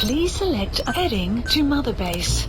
Please select heading to Mother Base.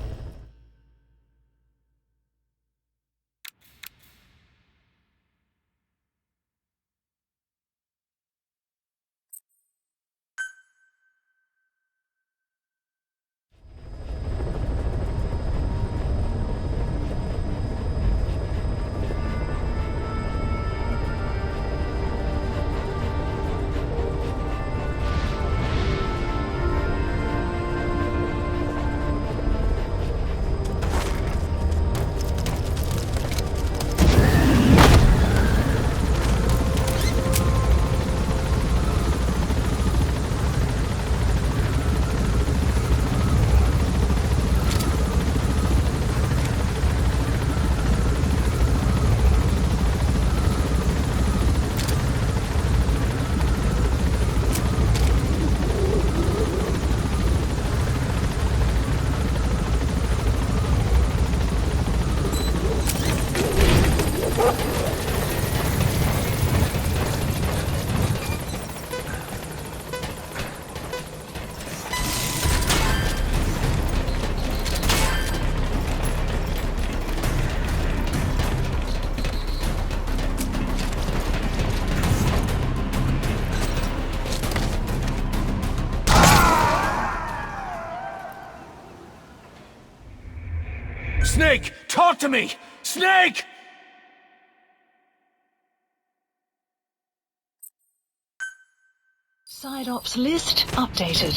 Snake! Talk to me! Snake! Side ops list updated.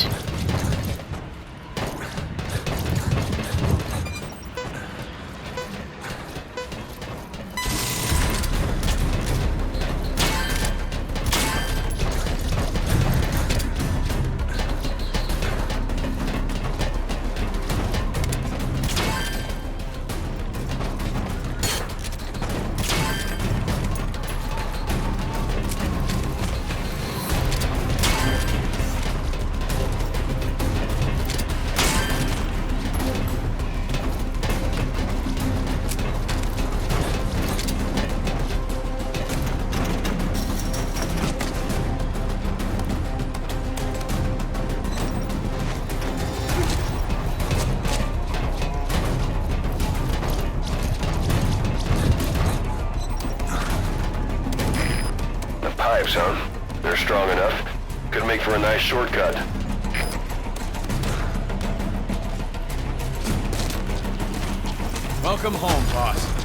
Pipes, huh? They're strong enough. Could make for a nice shortcut. Welcome home, boss.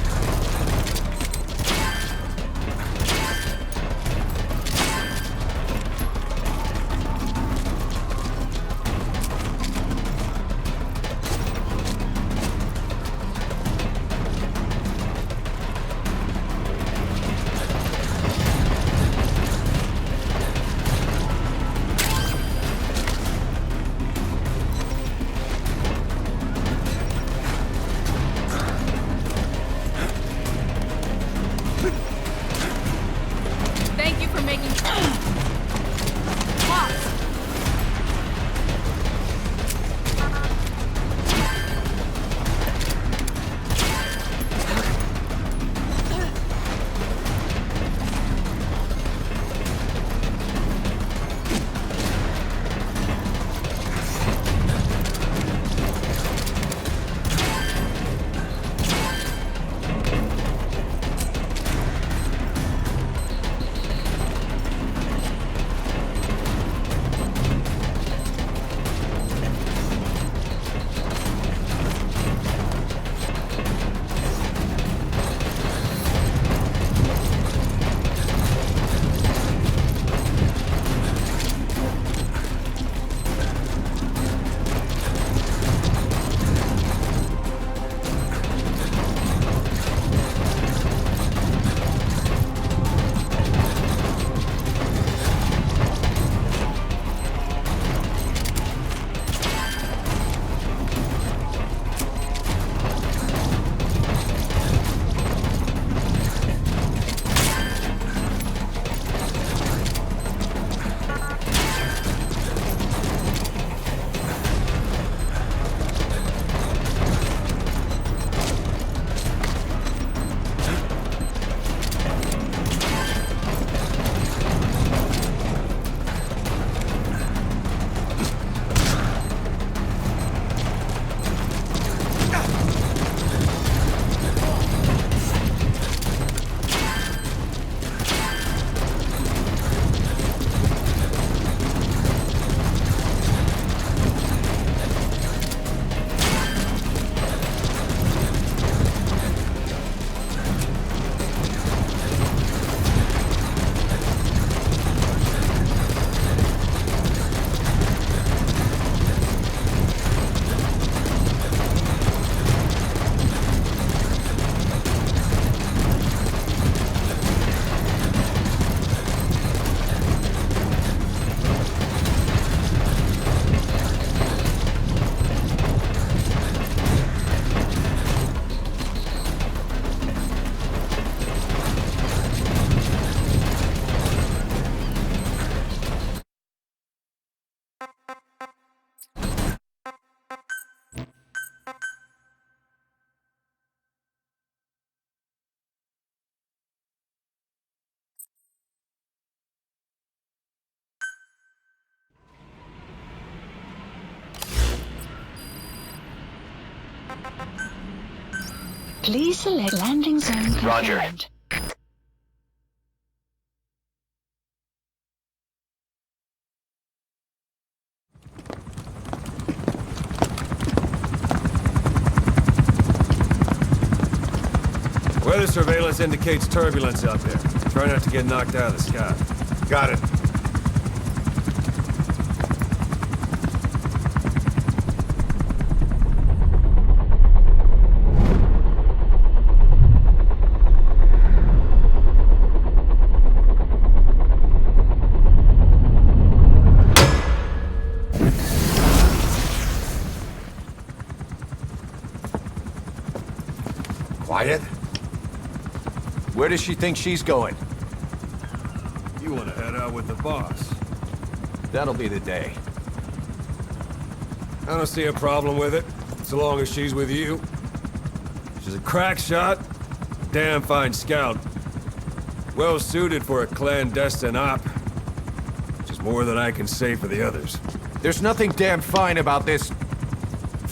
Please select landing zone Roger. confirmed. Weather surveillance indicates turbulence out there. Try not to get knocked out of the sky. Got it. Quiet? Where does she think she's going? You want to head out with the boss? That'll be the day. I don't see a problem with it, so long as she's with you. She's a crack shot, damn fine scout. Well suited for a clandestine op. Which is more than I can say for the others. There's nothing damn fine about this...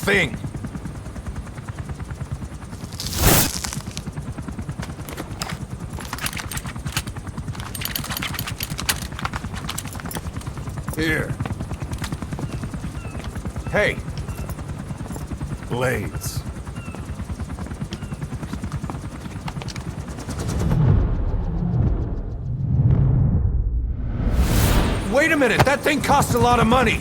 thing. Here. Hey, Blades. wait a minute! That thing costs a lot of money!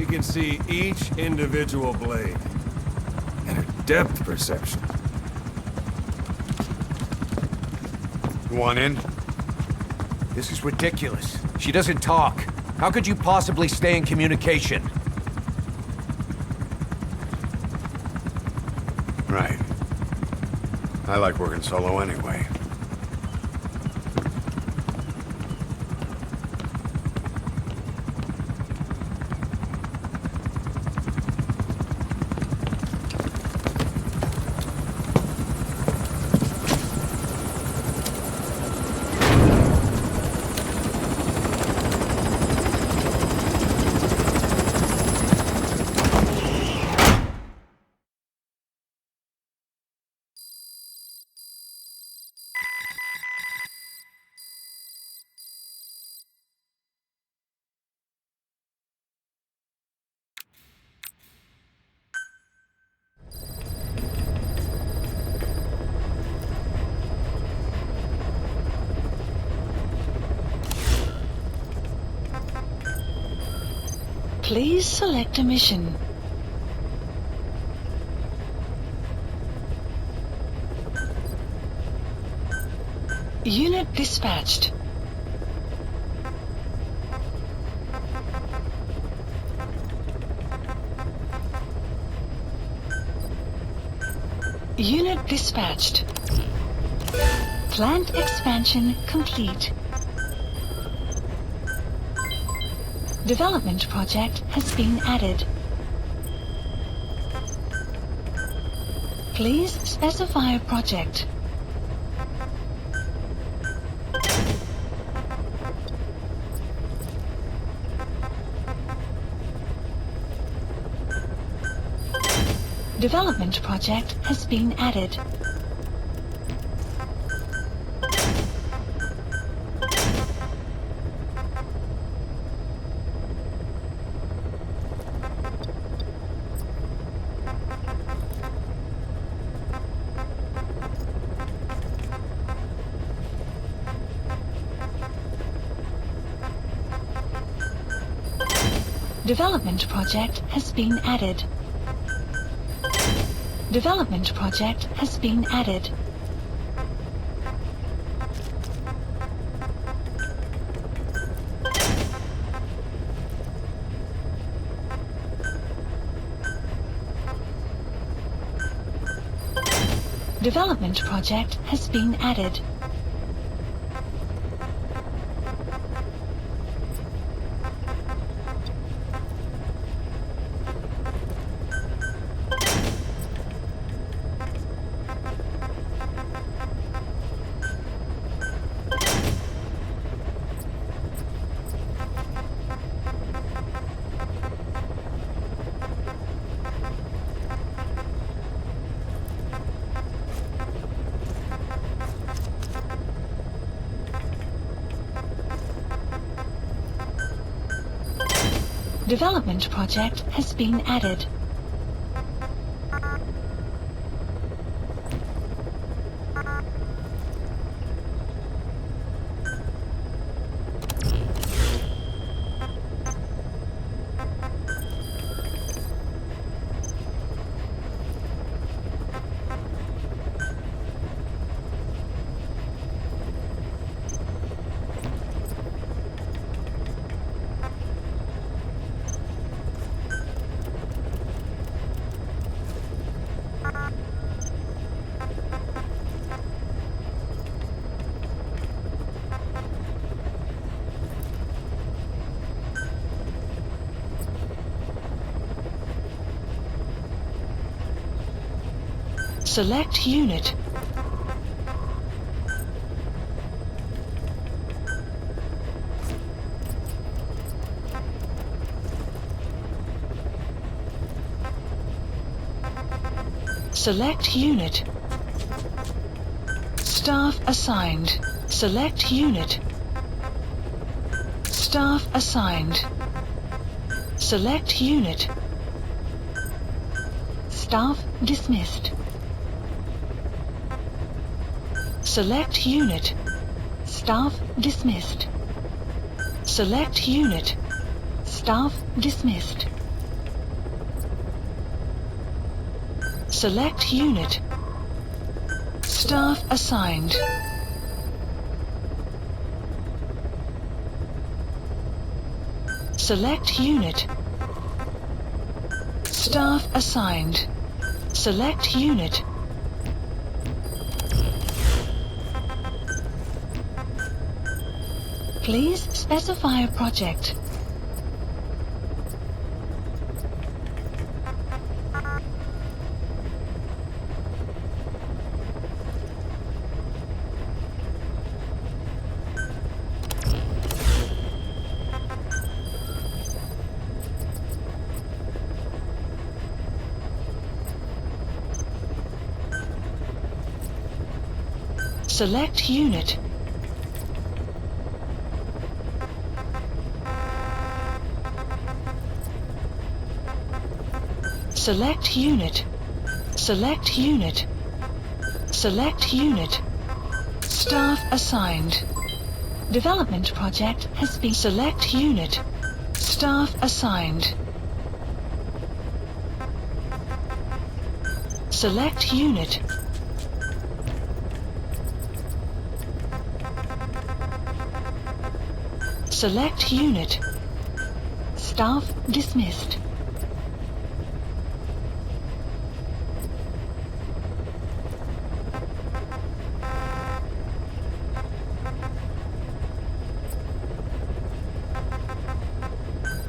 Can see each individual blade and her depth perception. You want in? This is ridiculous. She doesn't talk. How could you possibly stay in communication? Right. I like working solo anyway. Please select a mission. Unit dispatched. Unit dispatched. Plant expansion complete. Development project has been added. Please specify a project. Development project has been added. Development project has been added. Development project has been added. Development project has been added. Development project has been added. Select unit. Select unit. Staff assigned. Select unit. Staff assigned. Select unit. Staff dismissed. Select unit. Staff dismissed. Select unit. Staff dismissed. Select unit. Staff assigned. Select unit. Staff assigned. Select unit. Please specify a project. Select unit. Select unit. Select unit. Select unit. Staff assigned. Development project has been. Select unit. Staff assigned. Select unit. Select unit. Staff dismissed.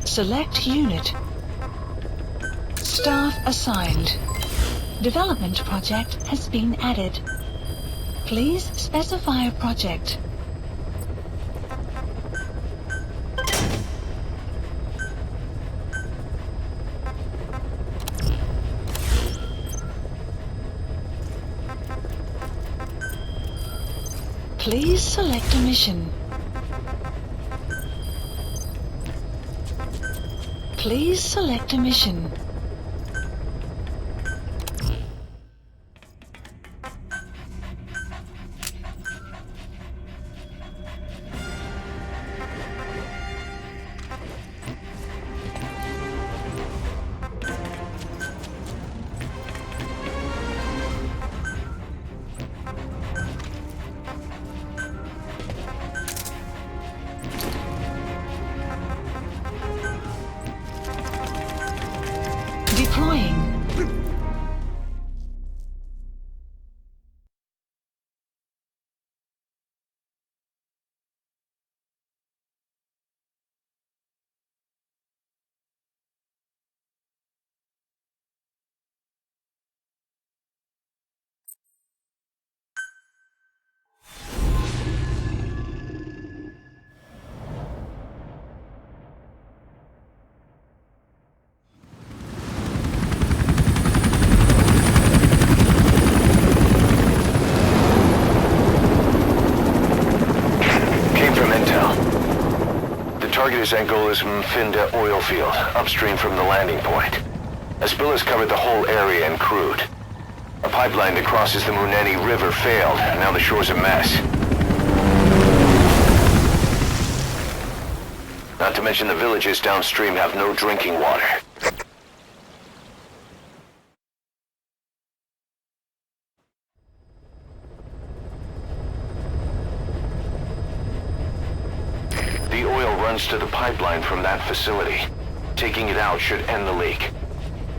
Select unit. Staff assigned. Development project has been added. Please specify a project. Please select a mission. Please select a mission. Deploying. target is Angola's Mfinda oil field, upstream from the landing point. A spill has covered the whole area and crude. A pipeline that crosses the Muneni River failed. Now the shore's a mess. Not to mention the villages downstream have no drinking water. The oil runs to the pipeline from that facility. Taking it out should end the leak.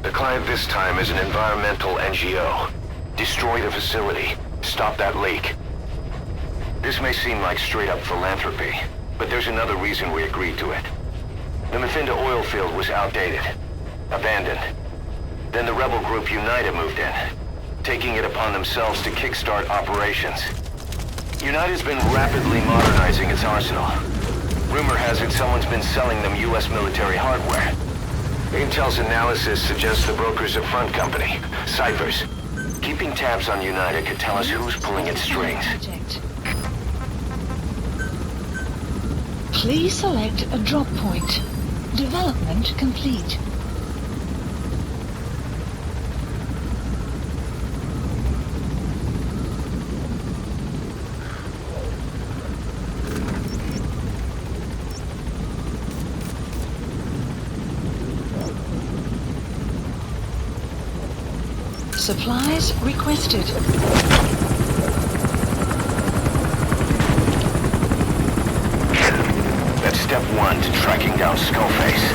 The client this time is an environmental NGO. Destroy the facility. Stop that leak. This may seem like straight-up philanthropy, but there's another reason we agreed to it. The Mfinda oil field was outdated, abandoned. Then the rebel group UNITA moved in, taking it upon themselves to kickstart operations. UNITA's been rapidly modernizing its arsenal. Rumor has it someone's been selling them US military hardware. Intel's analysis suggests the broker's a front company, Cyphers. Keeping tabs on UNITA could tell us who's pulling its strings. Please select a drop point. Development complete. Supplies requested. That's step one to tracking down Skullface.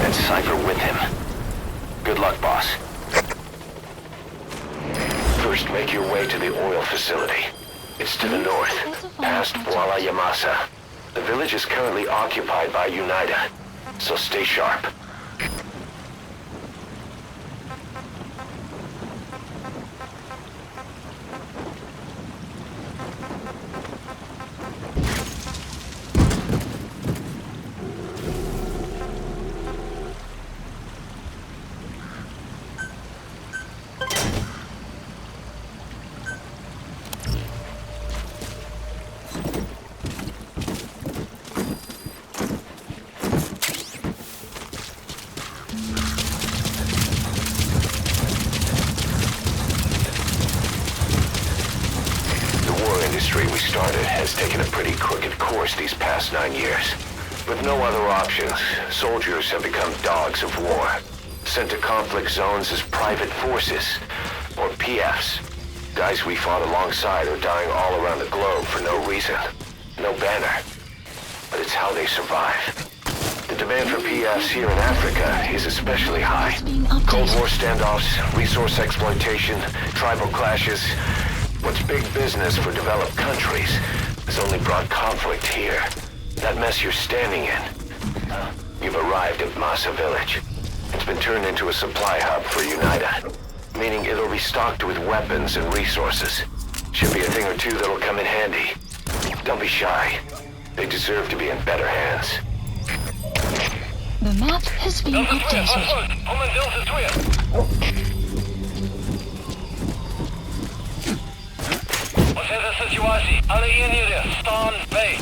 And Cypher with him. Good luck, boss. First, make your way to the oil facility. It's to the north, past Wala Yamasa. The village is currently occupied by UNITA, so stay sharp. We started has taken a pretty crooked course these past 9 years. With no other options, soldiers have become dogs of war, sent to conflict zones as private forces, or PFs. Guys we fought alongside are dying all around the globe for no reason, no banner. But it's how they survive. The demand for PFs here in Africa is especially high. Cold War standoffs, resource exploitation, tribal clashes. What's big business for developed countries has only brought conflict here. That mess you're standing in. You've arrived at Masa Village. It's been turned into a supply hub for UNITA, meaning it'll be stocked with weapons and resources. Should be a thing or two that'll come in handy. Don't be shy. They deserve to be in better hands. The map has been updated. Оценка ситуации. Алиенеры. Stand by.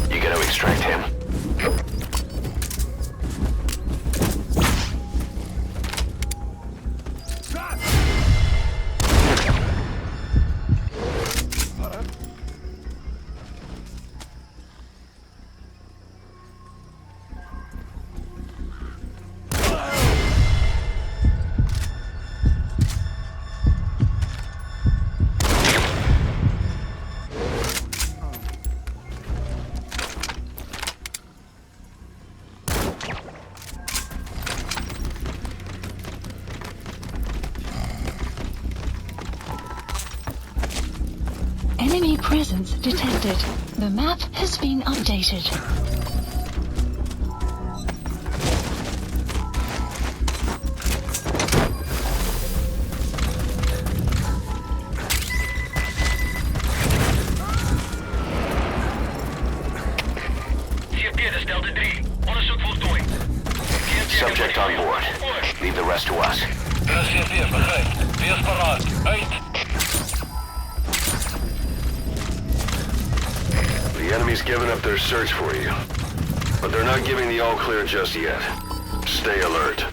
You gonna extract him? Enemy presence detected. The map has been updated. Delta 3. Onderzoek voltooid. Subject on board. Leave the rest to us. RCV, begrijp. Wees paraat. Uit. The enemy's given up their search for you. But they're not giving the all-clear just yet. Stay alert.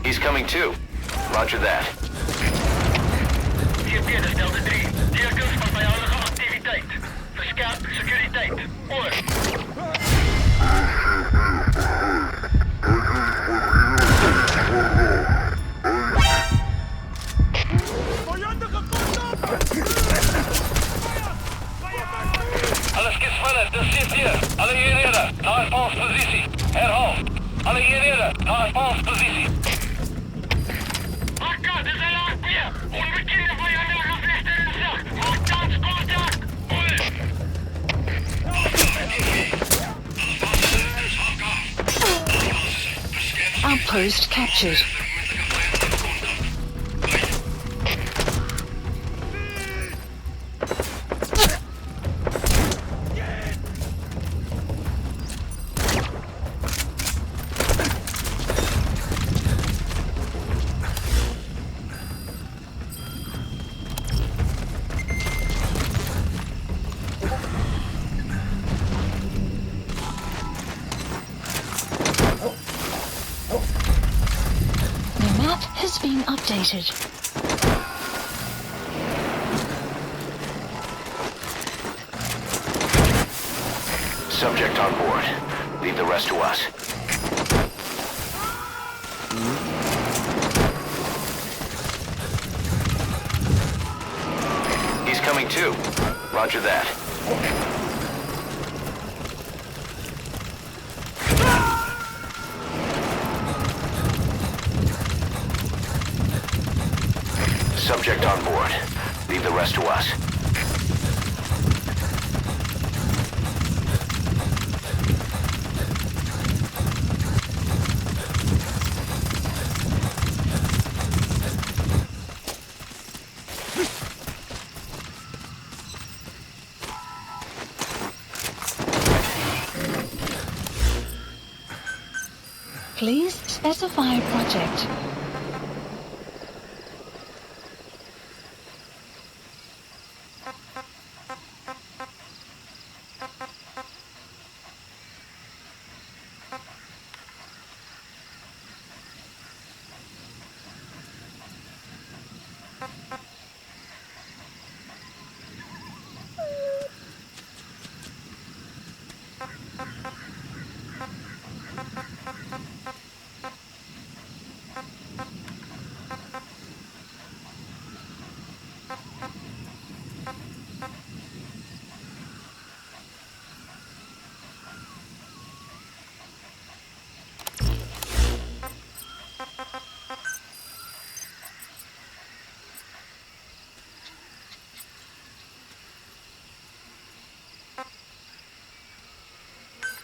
He's coming too. Roger that. GP, dus Delta 3. Tekens van vijandige activiteit. Verskerp securiteit. Oor. Alles gespannen, de CP. Alle eenheden, naar valspositie. Herhaal. Alle eenheden, naar valspositie. Akka, dit is een laagbier. Onbekende vijandige vechter in zicht. Maak kans contact. Outpost captured. The map has been updated. Subject on board. Leave the rest to us. He's coming too. Roger that. Subject on board. Leave the rest to us. Please specify a project.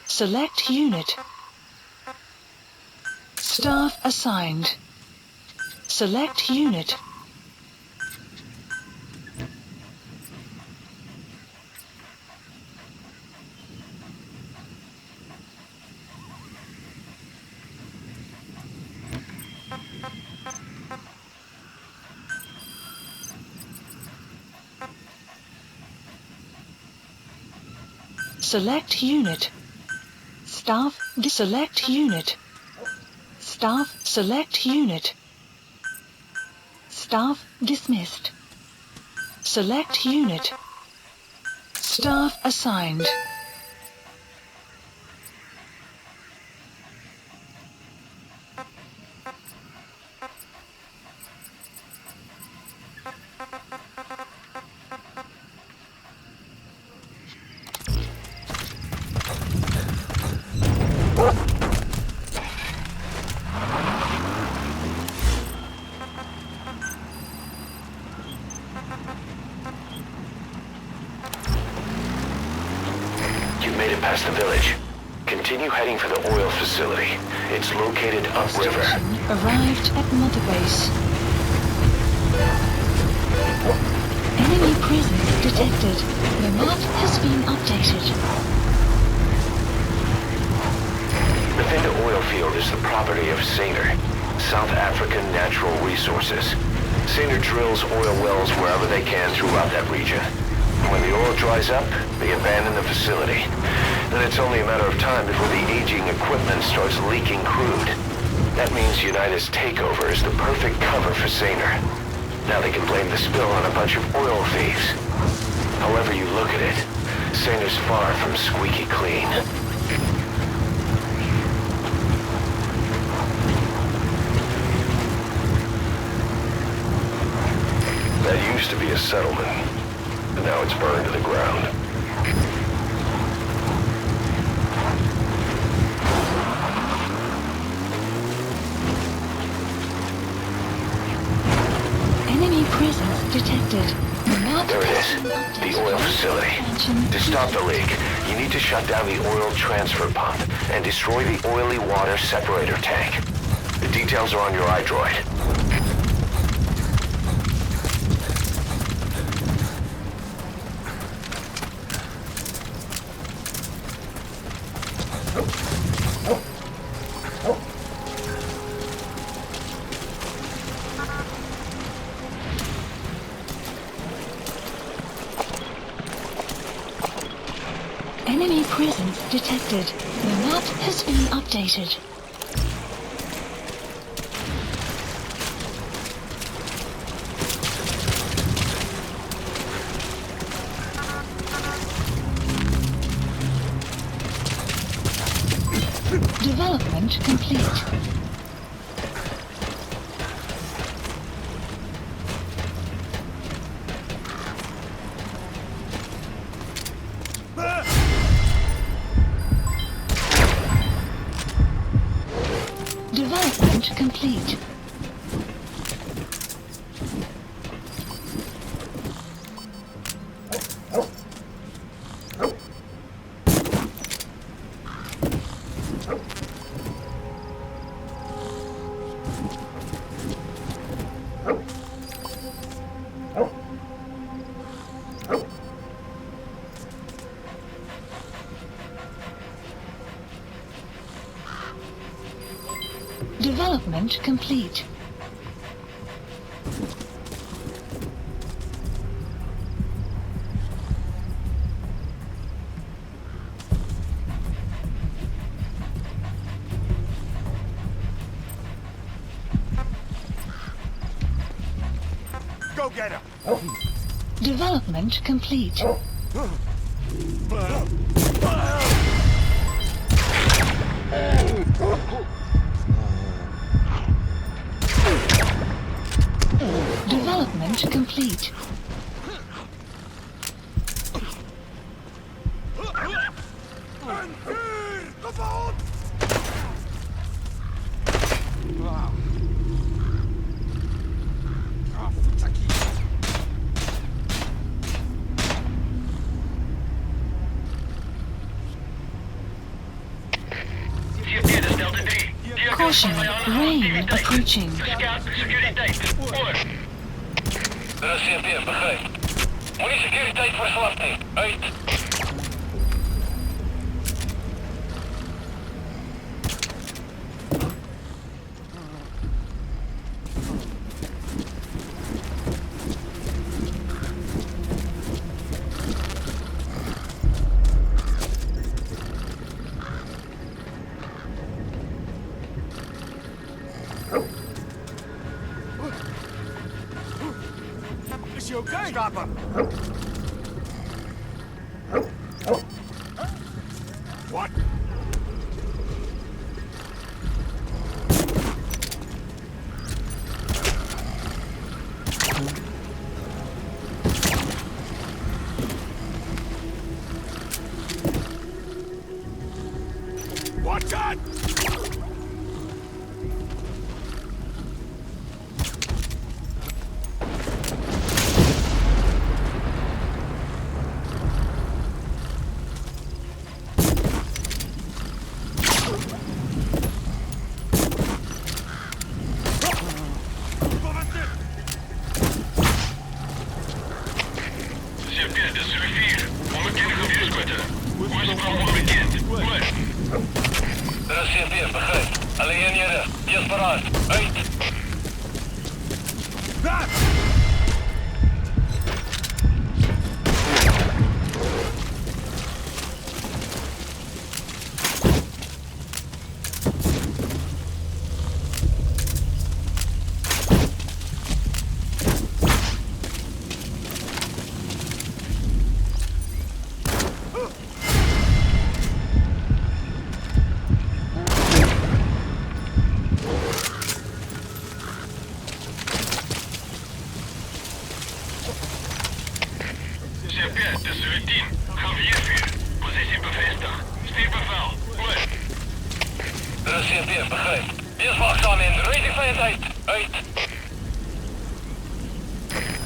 Select unit. Staff assigned. Select unit. Select unit. Staff select unit. Staff select unit. Staff dismissed. Select unit. Staff assigned. Continue heading for the oil facility. It's located upriver. Station arrived at Mother Base. Enemy presence detected. The map has been updated. The Vinda oil field is the property of Saner, South African Natural Resources. Saner drills oil wells wherever they can throughout that region. When the oil dries up, they abandon the facility. Then it's only a matter of time before the aging equipment starts leaking crude. That means United's takeover is the perfect cover for Saner. Now they can blame the spill on a bunch of oil thieves. However you look at it, Saner's far from squeaky clean. That used to be a settlement, but now it's burned to the ground. Enemy presence detected. The map There it has is, been updated. the oil facility. Expansion To stop the leak, you need to shut down the oil transfer pump and destroy the oily water separator tank. The details are on your iDroid. Enemy presence detected. The map has been updated. Development complete. Development complete. Development complete. Go get him! Development complete. Development complete. Caution, rain approaching. Scout, securiteit. Oor. CMP, begrijp. Moenie securiteit verslapt nie. Uit. Is he okay? Stop him! What? Watch out! Er is CP, begrijp. Alle eenheden, wees paraat. Uit!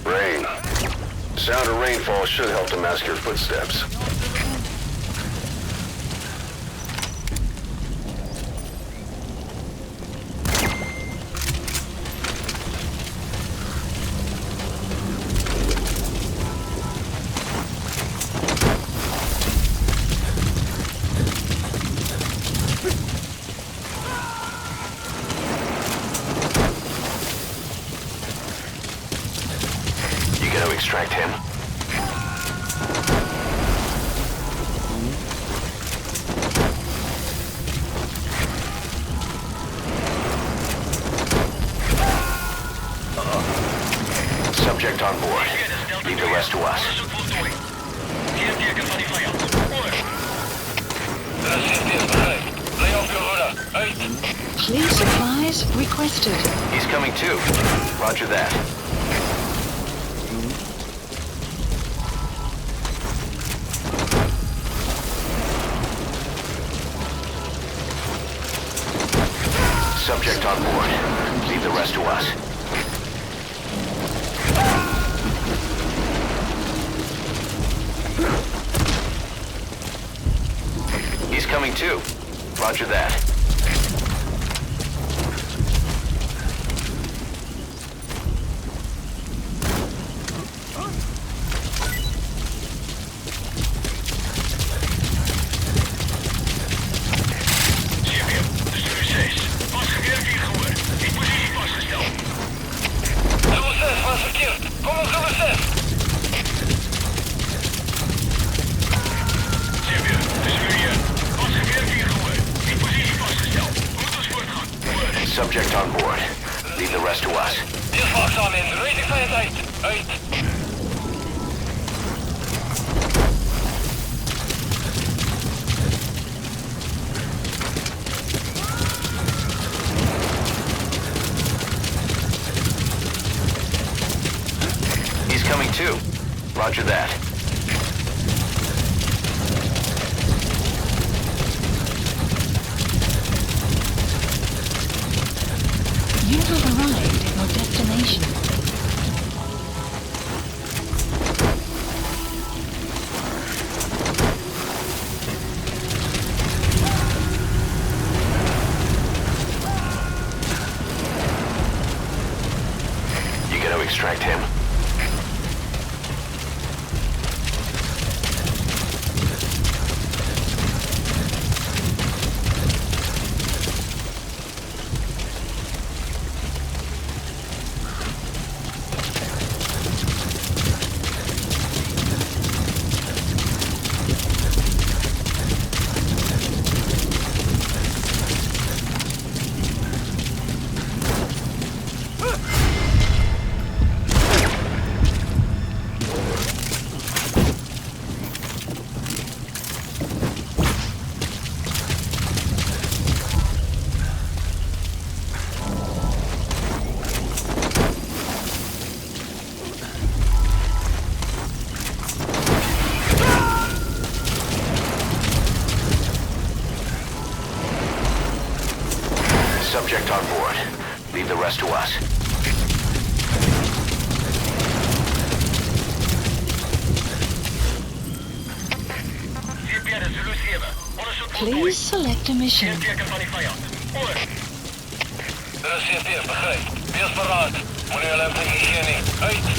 Rain. Sound of rainfall should help to mask your footsteps. You gonna extract him? Subject on board. Leave the rest to us. Police supplies requested. He's coming too. Roger that. Subject on board. Leave the rest to us. He's coming too. Roger that. Subject on board. Leave the rest to us. He's coming too. Roger that. You have arrived at your destination. You gonna extract him? Subject on board. Leave the rest to us. Please select a mission. Er is CP, begrijp. Wees paraat. Meneer Lemping, hygiënie. Uit!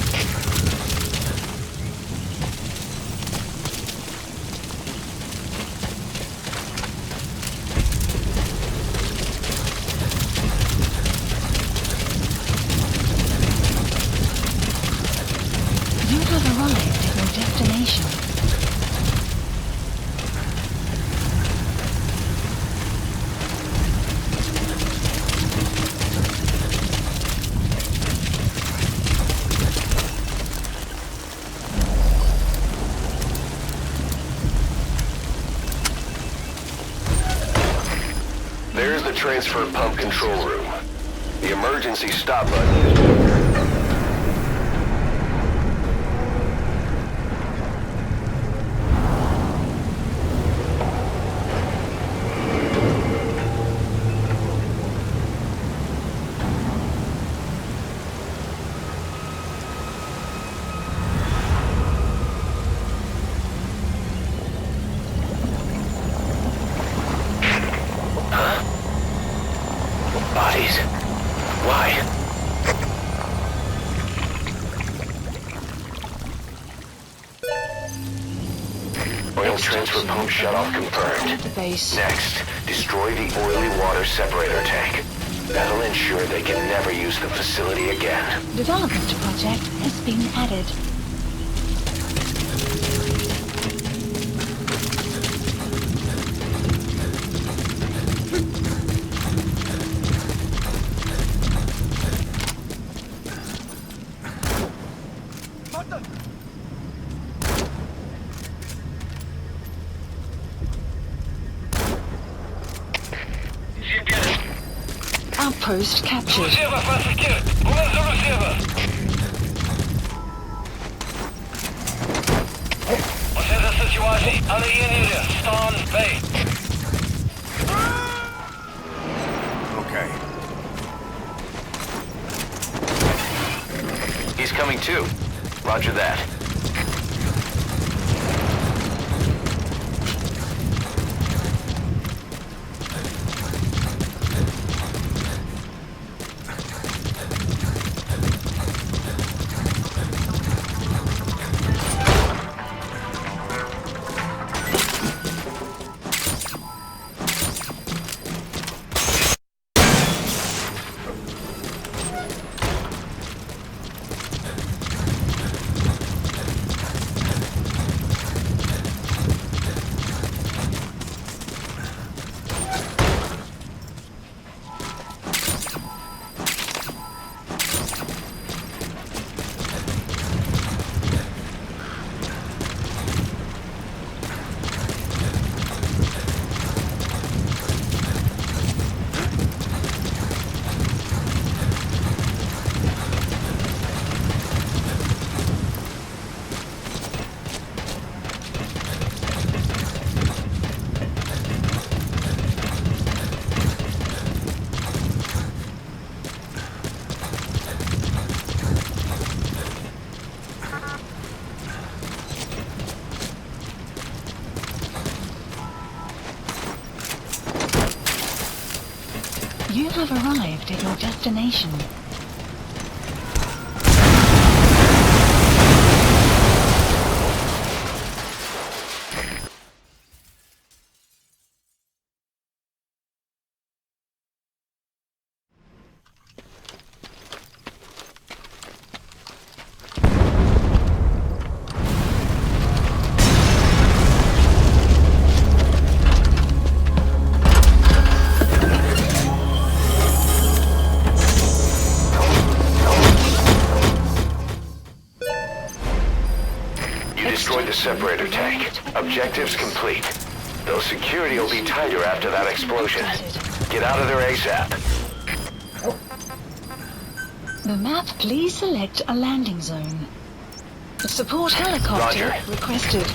Here's the transfer pump control room. The emergency stop button is... Bodies? Why? Oil transfer pump shutoff confirmed. The base. Next, destroy the oily water separator tank. That'll ensure they can never use the facility again. Development project has been added. Outpost captured. Резерва просекет! Куда за резерва? Оценка ситуации. Алиенеры. Stand by. Okay. He's coming too. Roger that. You have arrived at your destination. Destroyed the separator tank. Objectives complete. Though security will be tighter after that explosion. Get out of there ASAP. The map, please select a landing zone. Support helicopter Roger. requested.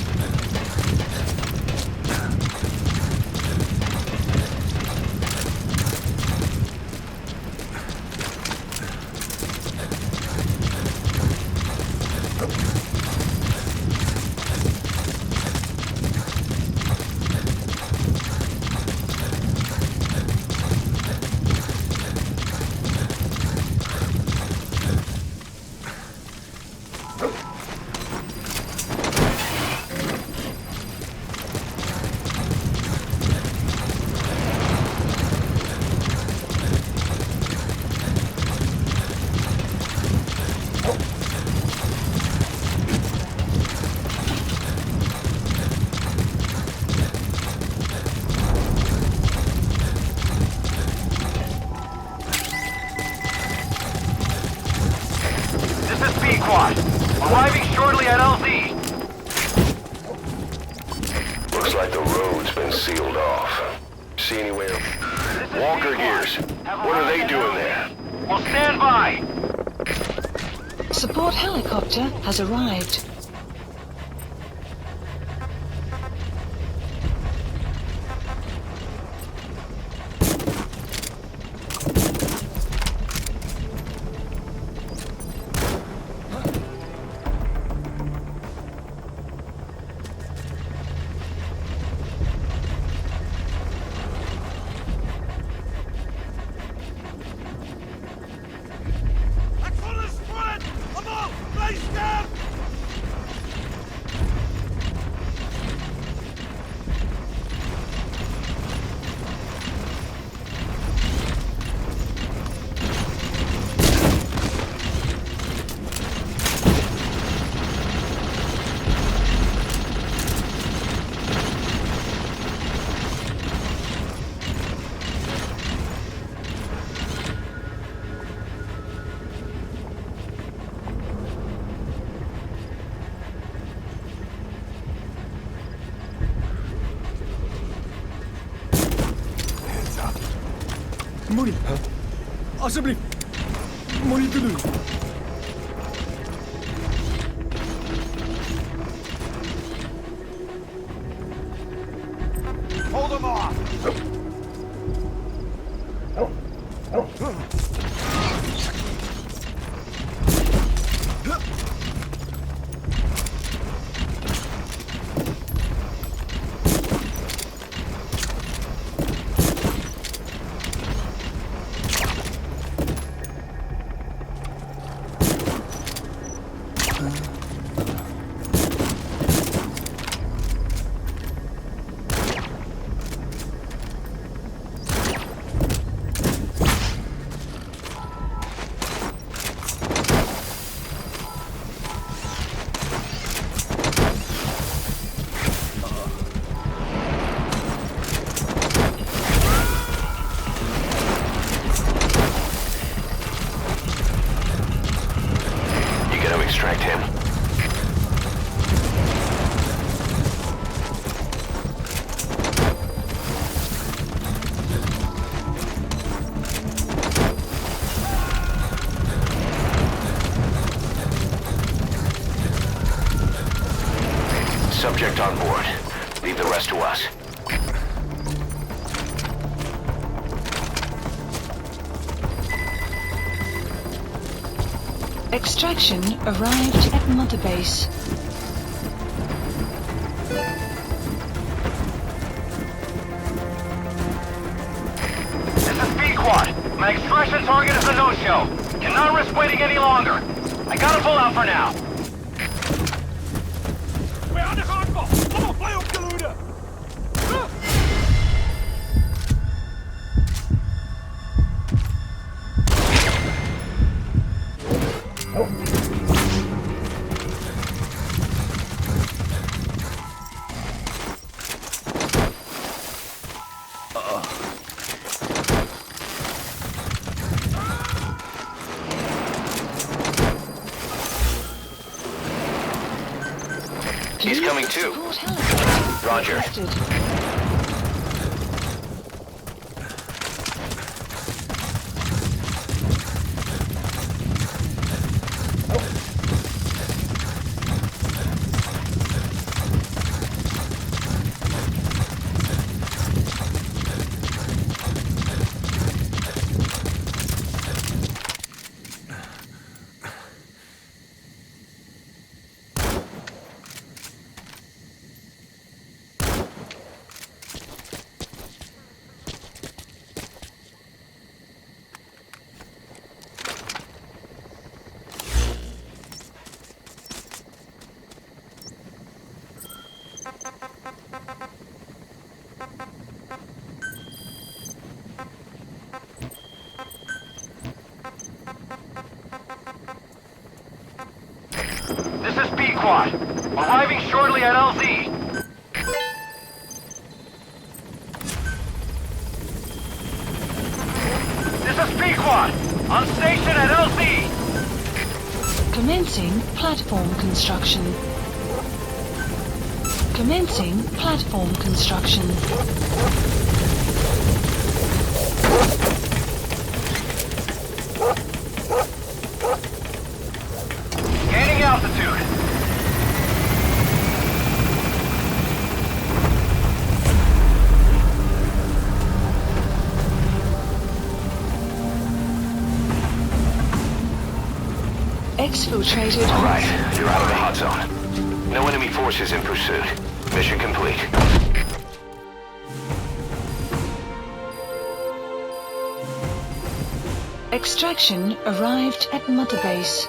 Arriving shortly at LZ. Looks like the road's been sealed off. See anywhere? This Walker gears. What are they doing there? Well, stand by. Support helicopter has arrived. 무리. 어서블리. 무리들을. Hold them off! Extract him. Subject on board. Leave the rest to us. Extraction arrived at Mother Base. This is B-Quad. My extraction target is a no-show. Cannot risk waiting any longer. I gotta pull out for now. He's coming too. Roger. This is B-Quad. Arriving shortly at LZ. This is B-Quad. On station at LZ. Commencing platform construction. Commencing platform construction. exfiltrated. All right, you're out of the hot zone. No enemy forces in pursuit. Mission complete. Extraction arrived at Mother Base.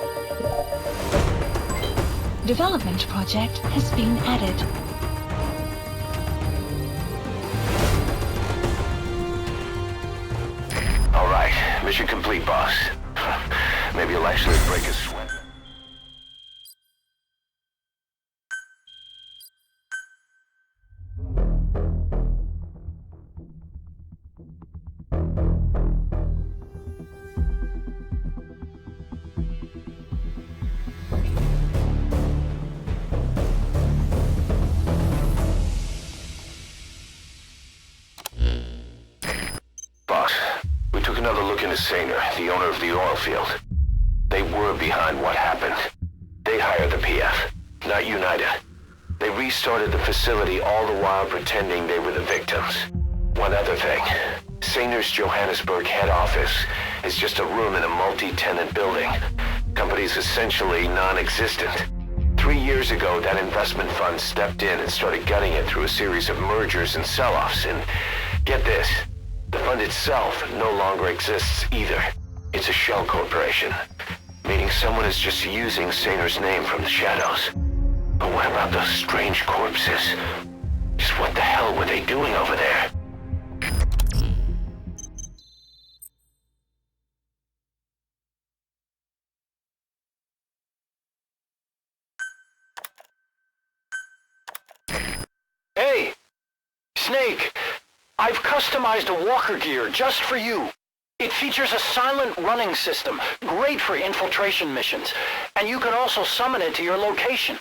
Development project has been added. All right, mission complete, boss. Maybe you'll actually break a sweat. Boss, we took another look into Saner, the owner of the oil field. They were behind what happened. They hired the PF, not United. They restarted the facility all the while pretending they were the victims. One other thing. Saner's Johannesburg head office is just a room in a multi-tenant building. Company's essentially non-existent. 3 years ago, that investment fund stepped in and started gutting it through a series of mergers and sell-offs. And get this, the fund itself no longer exists either. It's a shell corporation, meaning someone is just using Saner's name from the shadows. But what about those strange corpses? Just what the hell were they doing over there? Hey, Snake, I've customized a walker gear just for you. It features a silent running system, great for infiltration missions, and you can also summon it to your location.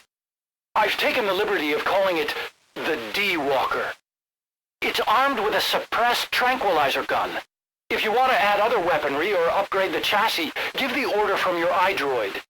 I've taken the liberty of calling it the D-Walker. It's armed with a suppressed tranquilizer gun. If you want to add other weaponry or upgrade the chassis, give the order from your iDroid.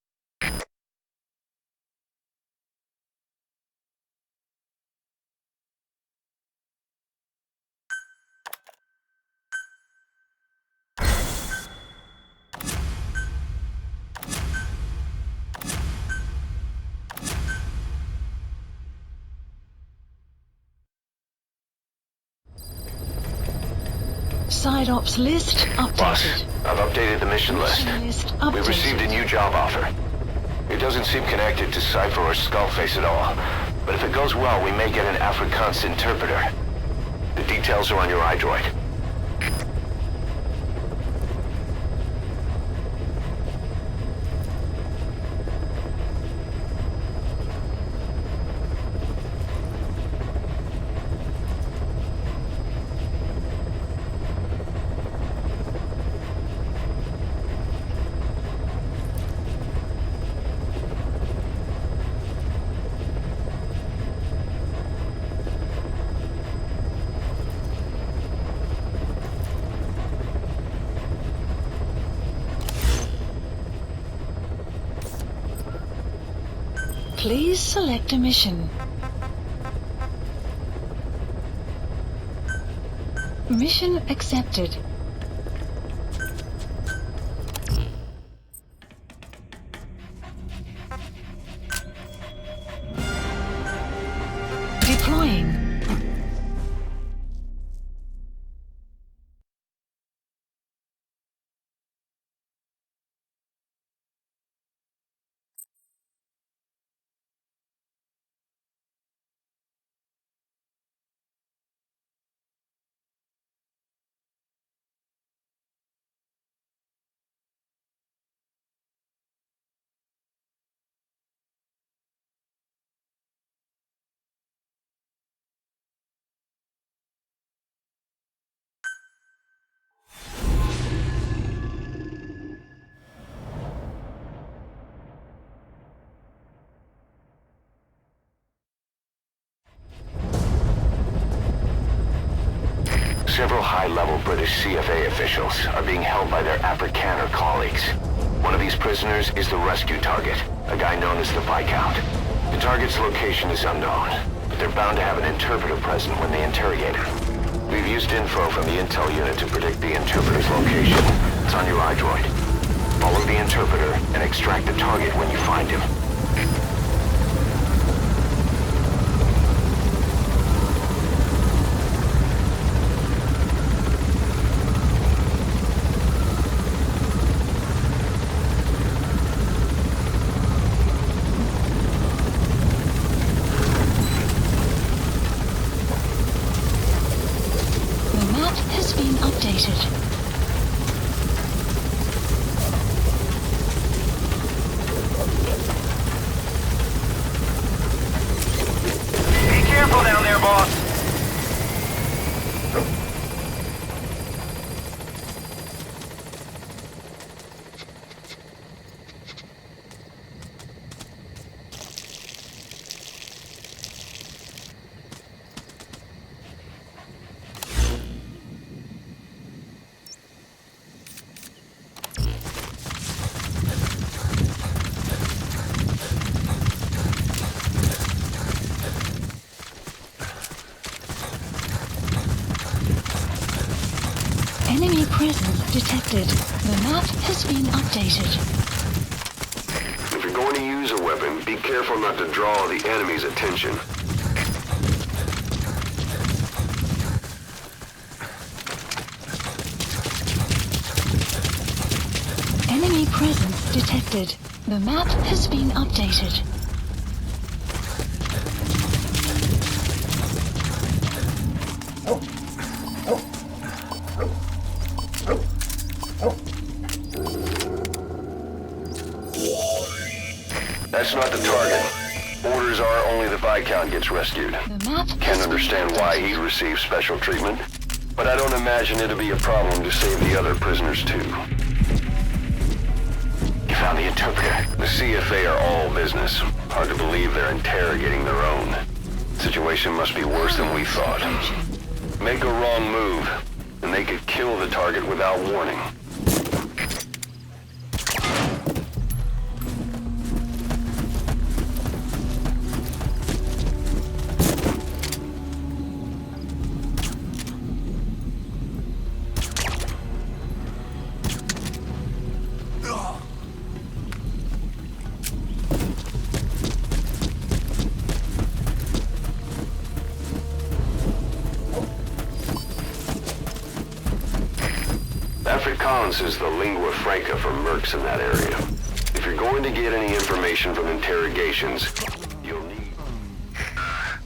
Side ops list Boss, updated. I've updated the mission list. Mission list We received a updated. new job offer. It doesn't seem connected to Cypher or Skullface at all. But if it goes well, we may get an Afrikaans interpreter. The details are on your iDroid. Please select a mission. Mission accepted. Deploying. Several high-level British CFA officials are being held by their Afrikaner colleagues. One of these prisoners is the rescue target, a guy known as the Viscount. The target's location is unknown, but they're bound to have an interpreter present when they interrogate him. We've used info from the intel unit to predict the interpreter's location. It's on your iDroid. Follow the interpreter and extract the target when you find him. The map has been updated. Be careful down there, boss. Enemy presence detected. The map has been updated. If you're going to use a weapon, be careful not to draw the enemy's attention. Enemy presence detected. The map has been updated. That's not the target. Orders are only the Viscount gets rescued. The map Can't has understand been why updated. he received special treatment, but I don't imagine it'll be a problem to save the other prisoners too. You found the interpreter. The CFA are all business. Hard to believe they're interrogating their own. Situation must be worse than we thought. Make a wrong move, and they could kill the target without warning. Afrikaans is the lingua franca for mercs in that area. If you're going to get any information from interrogations, you'll need...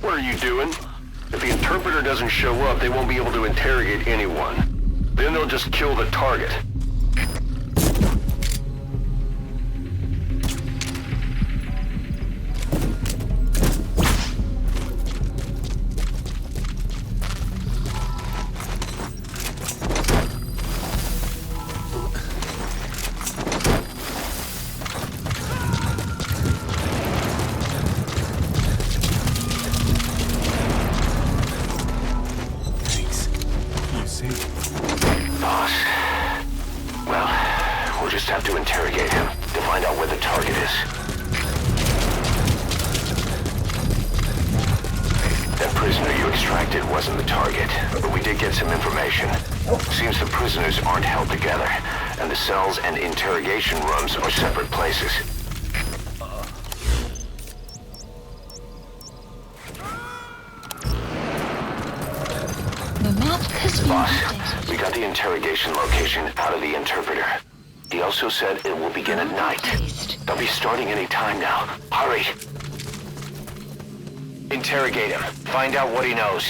What are you doing? If the interpreter doesn't show up, they won't be able to interrogate anyone. Then they'll just kill the target. Boss. Well, we'll just have to interrogate him to find out where the target is. That prisoner you extracted wasn't the target, but we did get some information. Seems the prisoners aren't held together, and the cells and interrogation rooms are separate places. The map has been Boss, updated. we got the interrogation location out of the interpreter. He also said it will begin at night. They'll be starting any time now. Hurry! Interrogate him. Find out what he knows.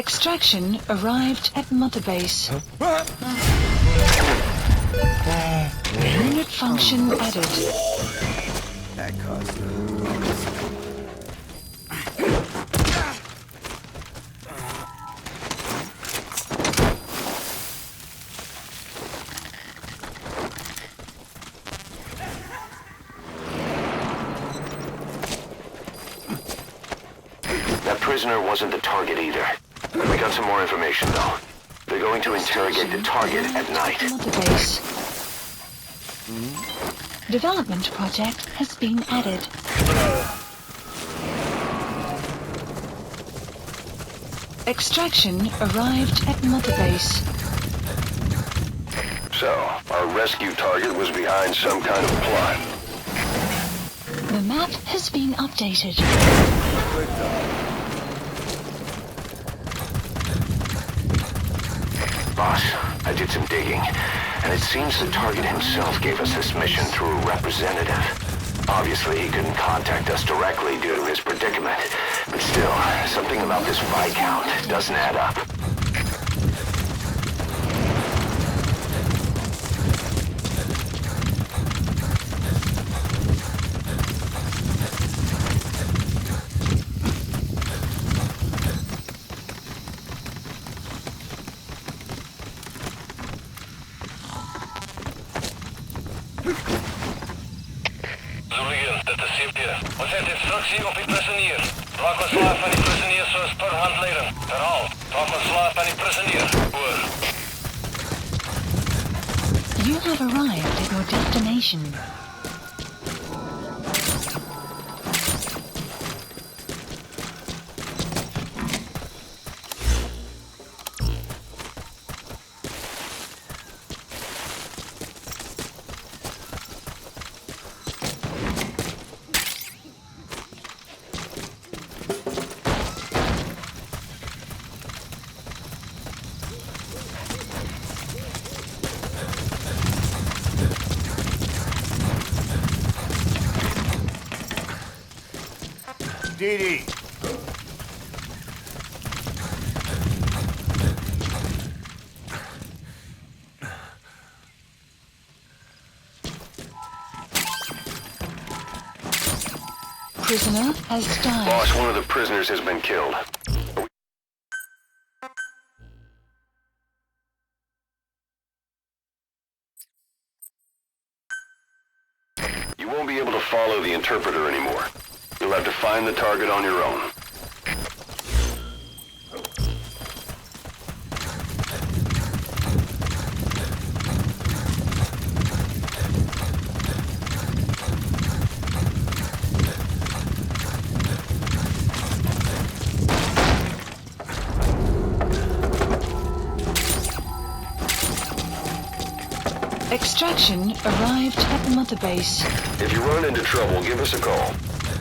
Extraction arrived at Mother Base. Unit function added. That caused That prisoner wasn't the target either. We got some more information, though. They're going to interrogate the target at night. Mother Base. Development project has been added. Extraction arrived at Mother Base. So, our rescue target was behind some kind of plot. The map has been updated. Boss, I did some digging, and it seems the target himself gave us this mission through a representative. Obviously, he couldn't contact us directly due to his predicament, but still, something about this Viscount doesn't add up. Ons het instructie op die prisonier. Raak ontslaaf van die prisonier soos per handleiding. Herhaal, raak ontslaaf van die prisonier. Oor. You have arrived at your destination. DD. Prisoner has died. Boss, one of the prisoners has been killed. You won't be able to follow the interpreter anymore. You'll have to find the target on your own. Extraction arrived at Mother Base. If you run into trouble, give us a call.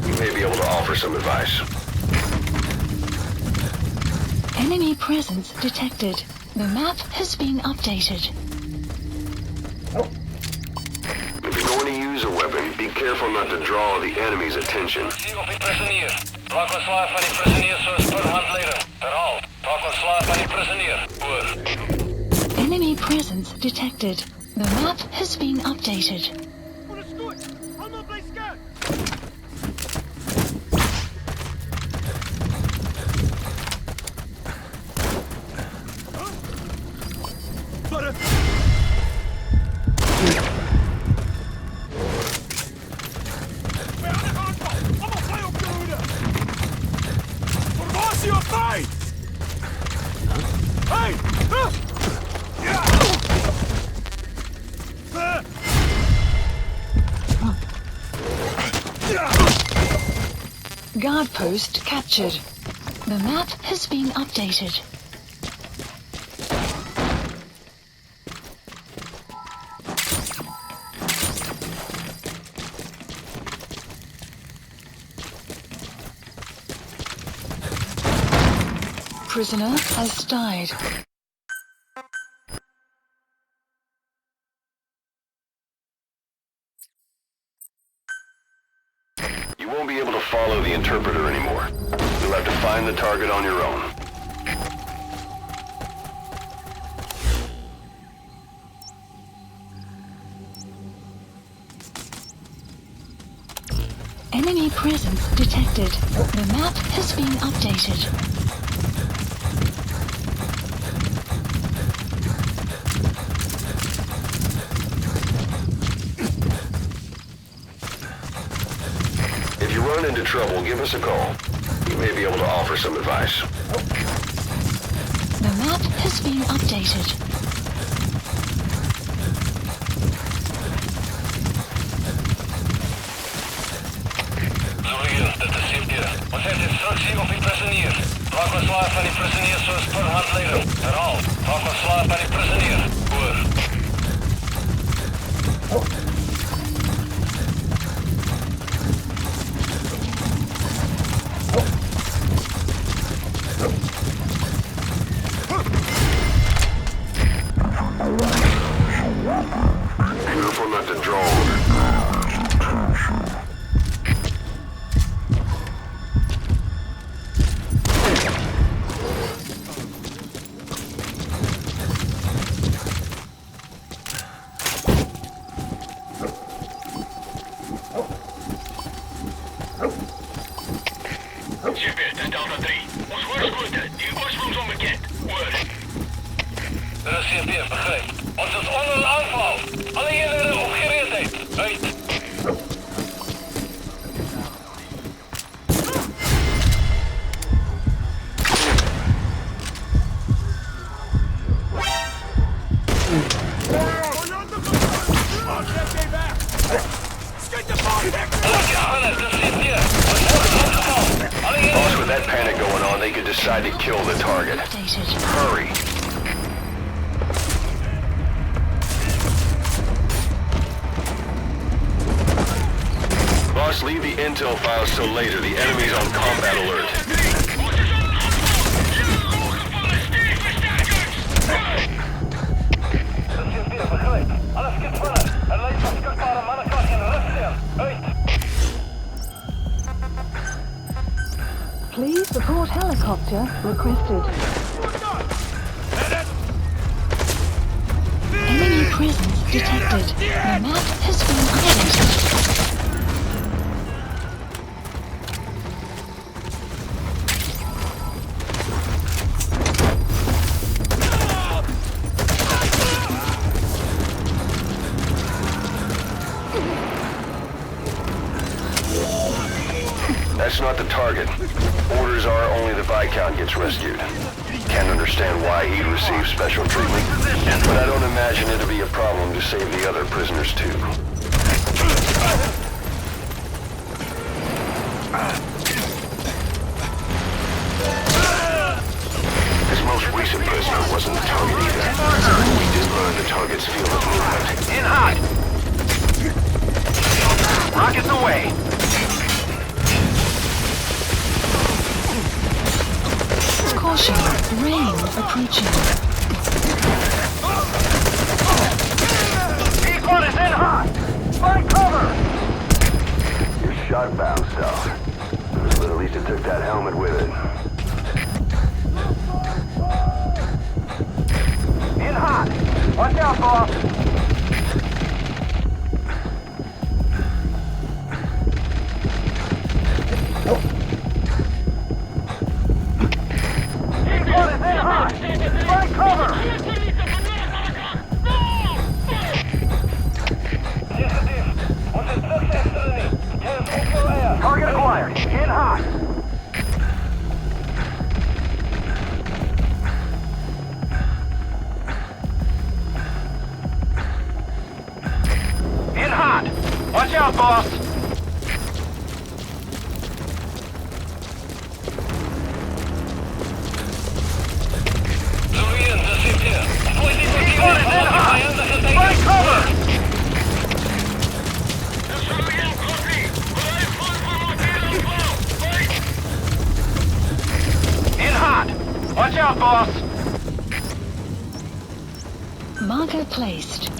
We may be able to offer some advice. Enemy presence detected. The map has been updated. If you're going to use a weapon, be careful not to draw the enemy's attention. Zie op die prisonier. Raak ontslaaf van die prisonier soos per handleiding. Herhaal, raak ontslaaf van die prisonier. Oor. Enemy presence detected. The map has been updated. Guard post captured. The map has been updated. Prisoner has died. You won't be able to follow the interpreter anymore. You'll have to find the target on your own. Enemy presence detected. The map has been updated. If you run into trouble, give us a call. We may be able to offer some advice. The map has been updated. Dat is hier. Wat heeft instructie op die prisonier? Vraag maar slaaf aan die prisonier zoals per handleiding. Herhaal. Vraag maar slaaf aan die prisonier. Hoor. Careful not to drone. Super, dat is Delta 3. Ons waarschuwde. Die oorsprong is onbekend. Hoor. Dat is CP, begrijp. Ons is onder een aanval. Alle eenheden op gereedheid. Uit. Boss, with that panic going on, they could decide to kill the target. Updated. Hurry. Boss, leave the intel files till later. The enemy's on combat alert. Alles gaat verder. Er lijkt beschikbare mannenkracht in rust. Uit. Please report helicopter requested. Enemy presence detected. The map has been updated. That's not the target. Orders are only the Viscount gets rescued. Can't understand why he'd receive special treatment, but I don't imagine it'll be a problem to save the other prisoners too. This most recent prisoner wasn't the target either. We did learn the target's field of movement. In hot. Rockets away. Caution, rain approaching. P1 is in hot. Find cover. You're shot-bound, Sal. But at least it took that helmet with it. In hot. Watch out, boss. P1 is in hot. Find cover. Target acquired. In hot. In hot. Watch out, boss. P1 is in hot. Find cover. In hot. Watch out, boss. Marker placed.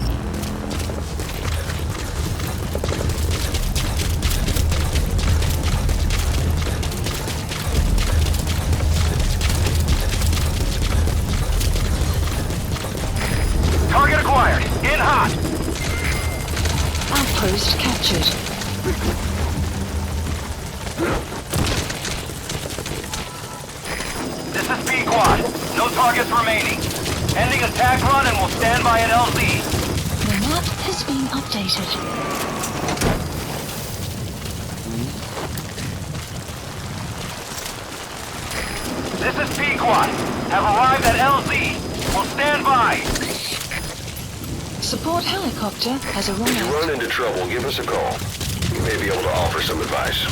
Target acquired. In hot. Outpost captured. remaining. Ending attack run and we'll stand by at LZ. The map has been updated. This is Pequot. Have arrived at LZ. We'll stand by. Support helicopter has If you arrived. run into trouble, give us a call. We may be able to offer some advice.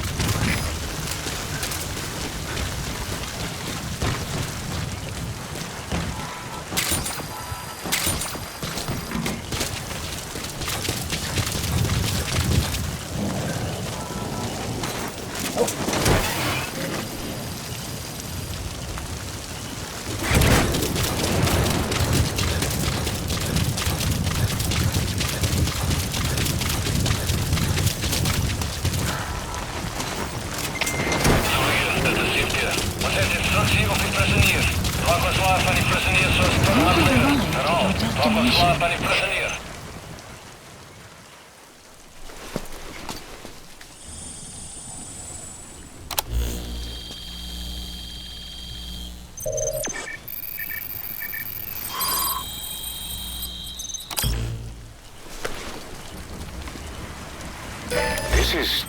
This is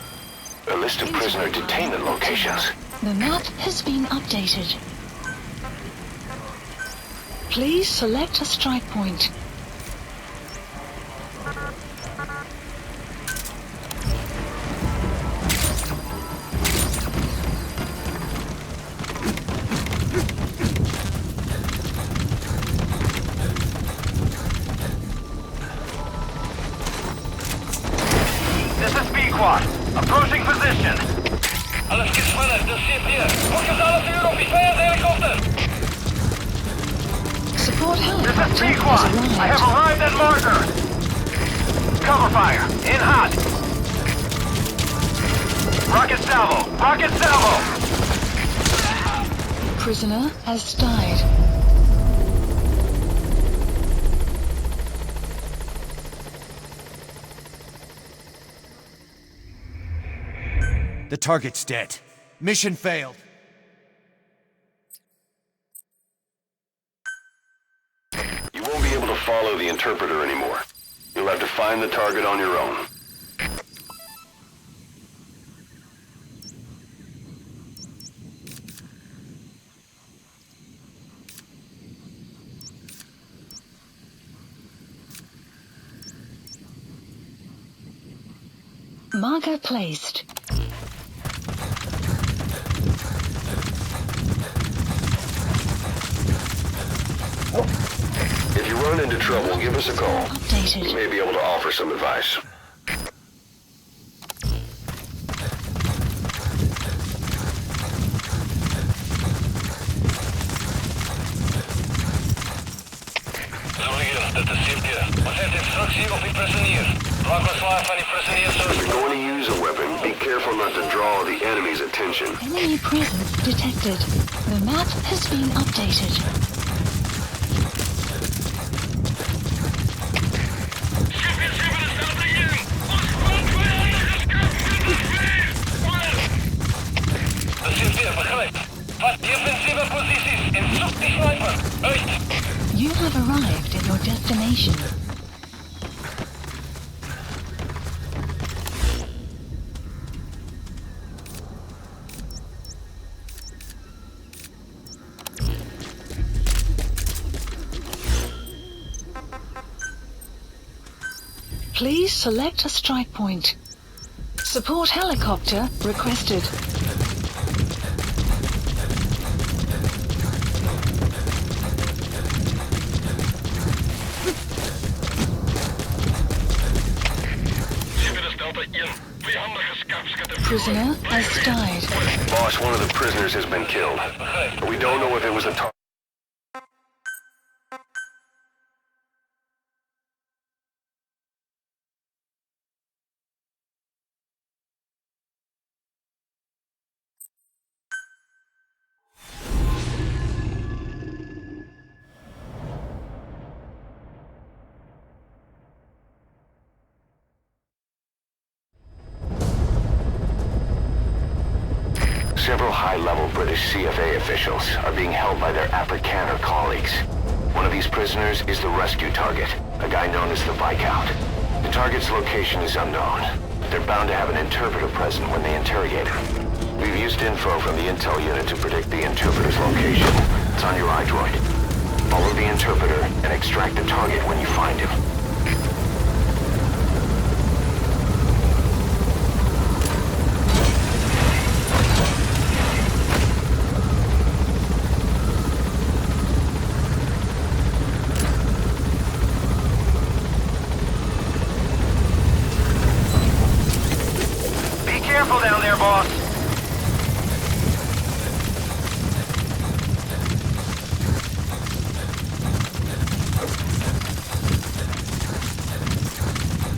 a list of prisoner detainment locations. The map has been updated. Please select a strike point. This is Pequot. Approaching position. Alles gespannt, das zit hier. Wat is alles hier op die helikopter? Support This is helicopter Pequot. has I have arrived. arrived at marker. Cover fire. In hot. Rocket salvo. Rocket salvo. Prisoner has died. The target's dead. Mission failed. You won't be able to follow the interpreter anymore. You'll have to find the target on your own. Marker placed. If you run into trouble, give us a call. We Updated. may be able to offer some advice. Sollier, dat is Sipje. Wat heeft instructie op die prisonier? Brandweerslaaf van die prisonier If zoals... you're going to use a weapon, be careful not to draw the enemy's attention. Enemy presence detected. The map has been updated. Dat is weer begrijp. Wat defensieve posities en zoek die sniper. Uit! You have arrived at your destination. Please select a strike point. Support helicopter requested. Prisoner has died. Boss, one of the prisoners has been killed. We don't know if it was a target. Several high-level British CFA officials are being held by their Afrikaner colleagues. One of these prisoners is the rescue target, a guy known as the Viscount. The target's location is unknown. They're bound to have an interpreter present when they interrogate him. We've used info from the intel unit to predict the interpreter's location. It's on your iDroid. Follow the interpreter and extract the target when you find him. Be careful down there, boss.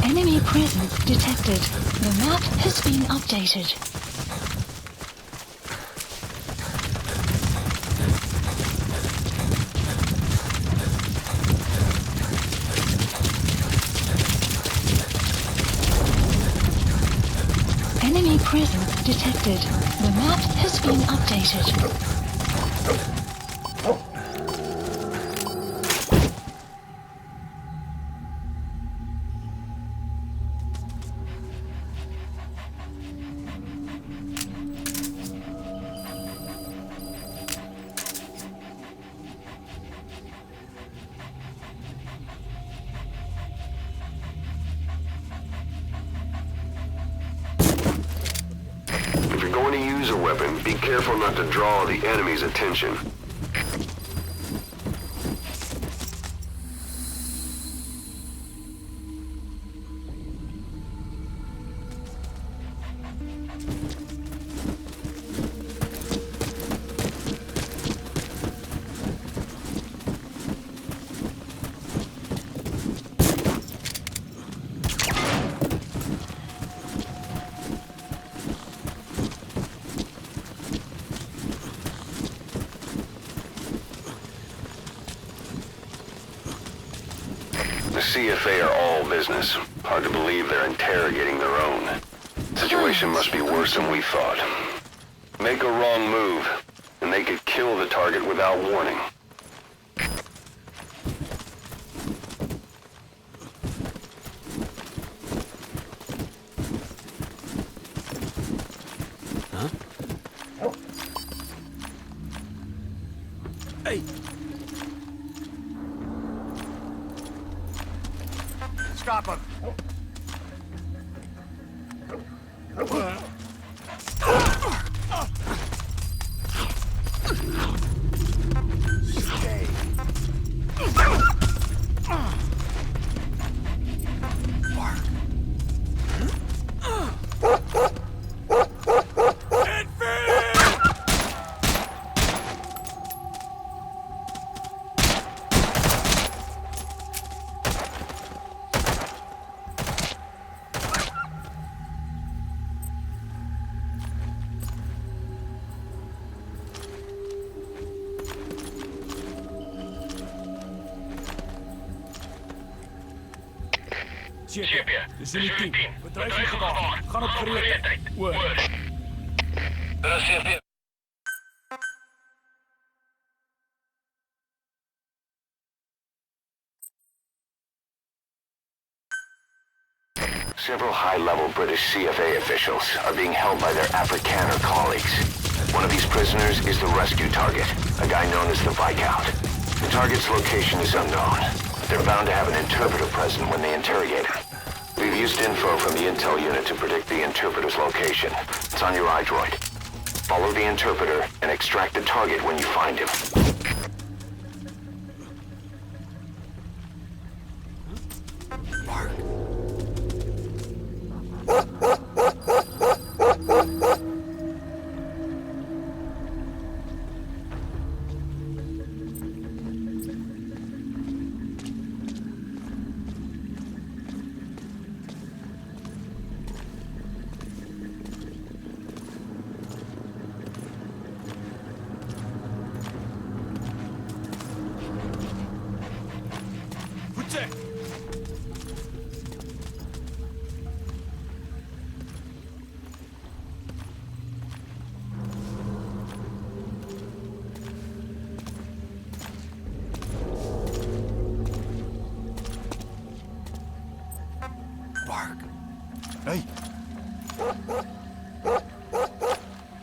Enemy presence detected. The map has been updated. Enemy presence detected. The map has been updated. If you're going to use a weapon, be careful not to draw the enemy's attention. The CFA are all business. Hard to believe they're interrogating their own. Situation must be worse than we thought. Make a wrong move, and they could kill the target without warning. Hey! Stop him! Cheer, dit is uw team. Bedreiging gewaar. Gaan op gerichtheid. Word. CP. Several high-level British CFA officials are being held by their Afrikaner colleagues. One of these prisoners is the rescue target, a guy known as the Viscount. The target's location is unknown. They're bound to have an interpreter present when they interrogate him. We've used info from the intel unit to predict the interpreter's location. It's on your iDroid. Follow the interpreter and extract the target when you find him.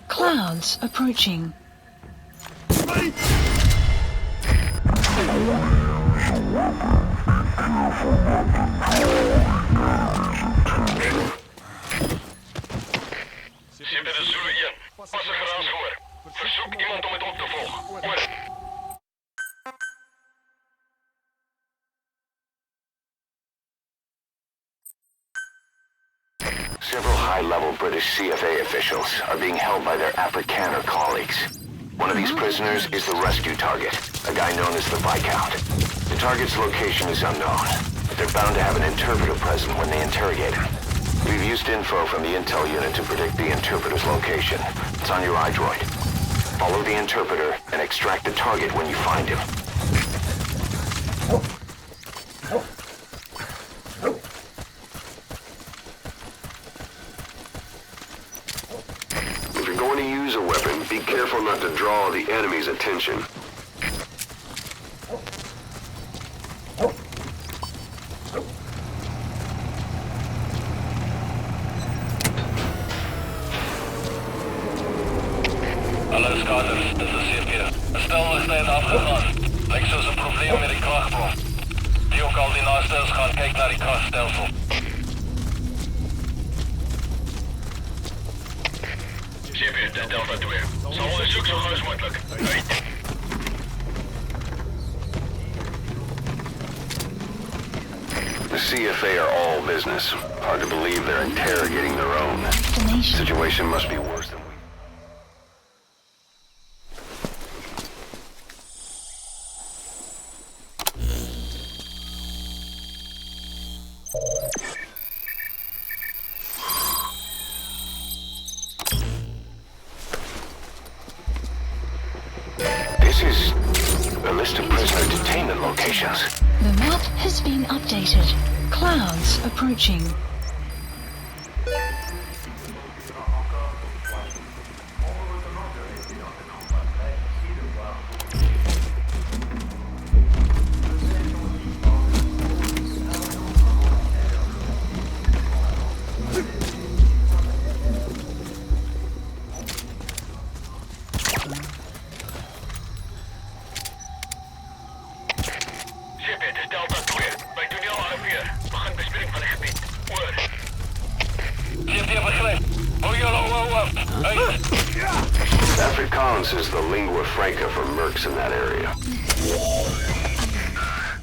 Clouds approaching. Super de Zulu 1. Passagiers hoor. Verzoek iemand om het op te volgen. Hoor. Several high-level British CFA officials are being held by their Afrikaner colleagues. One of these prisoners is the rescue target, a guy known as the Viscount. The target's location is unknown, but they're bound to have an interpreter present when they interrogate him. We've used info from the intel unit to predict the interpreter's location. It's on your iDroid. Follow the interpreter and extract the target when you find him. If you're going to use a weapon, be careful not to draw the enemy's attention. Hallo skaders, dit is CP. Stelligheid afgegaan. Lijkt soos 'n probleem met die kragbron. Die ook al die naaste is gaan kyk na die kragstelsel. CP, dit Delta 2. Sal ondersoek so gou as moontlik. Uit. The CFA are all business. Hard to believe they're interrogating their own. Destination. Situation must be worse than we... This is a list of prisoner detainment locations. The map has been updated. Clouds approaching. CP, dit Delta 2. By toneel arriveer. Begin bespieding van die gebied. Oor. CP begryp. Hou julle oë oop. Uit. Afrikaans is the lingua franca for mercs in that area.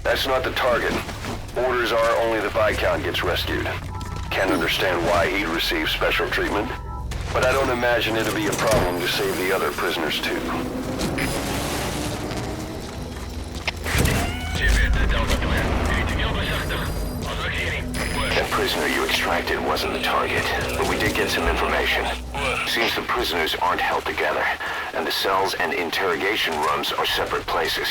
That's not the target. Orders are only the Viscount gets rescued. Can't understand why he'd receive special treatment, but I don't imagine it'll be a problem to save the other prisoners too. That prisoner you extracted wasn't the target, but we did get some information. Seems the prisoners aren't held together, and the cells and interrogation rooms are separate places.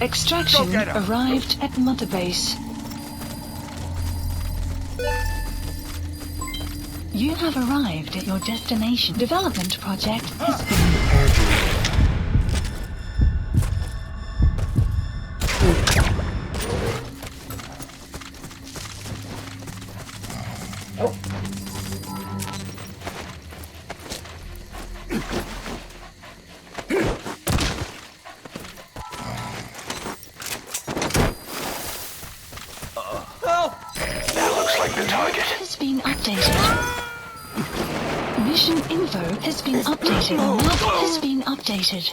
Extraction arrived at Mother Base. You have arrived at your destination. Development project has been been updated. Mission info has been updated. Map has been updated.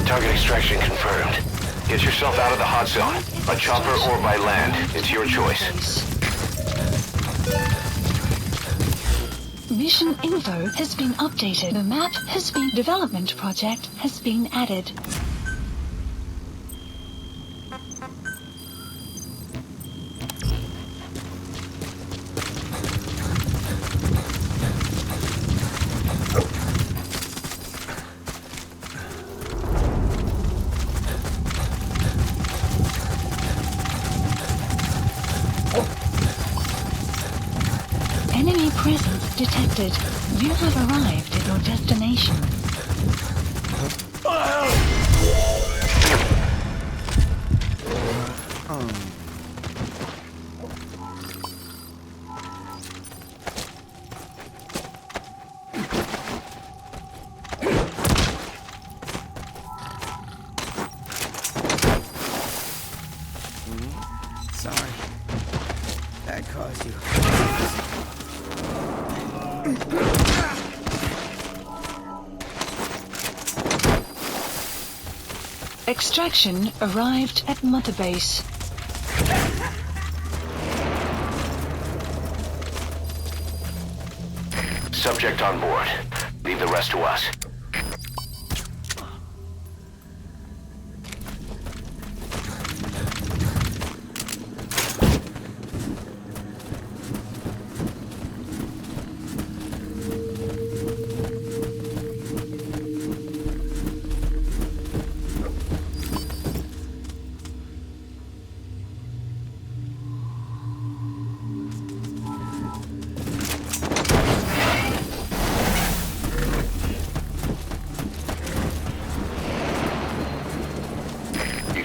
Target extraction confirmed. Get yourself out of the hot zone. By chopper or by land. It's your choice. Mission info has been updated. The map has been... Development project has been added. Enemy presence detected. You have arrived at your destination. Sorry. That caused you. Extraction arrived at Mother Base. Subject on board. Leave the rest to us.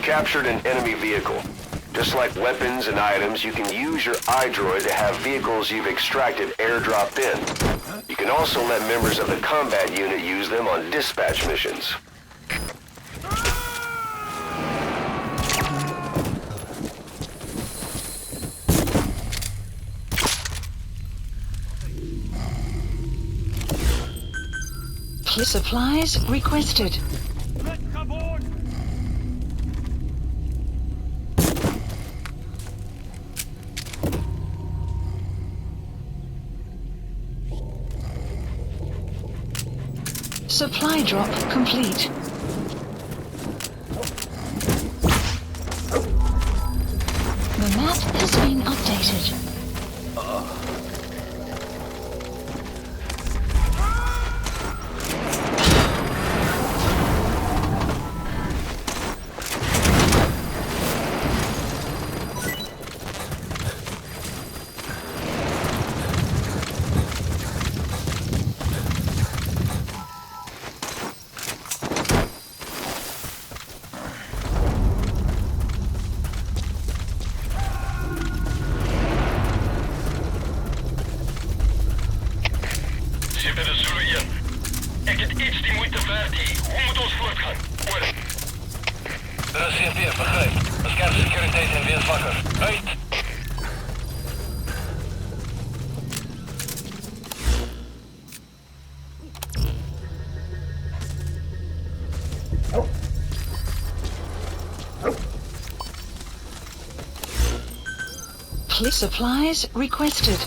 Captured an enemy vehicle. Just like weapons and items, you can use your iDroid to have vehicles you've extracted airdropped in. You can also let members of the combat unit use them on dispatch missions. Supplies requested. Supply drop complete. The map has been updated. Supplies requested.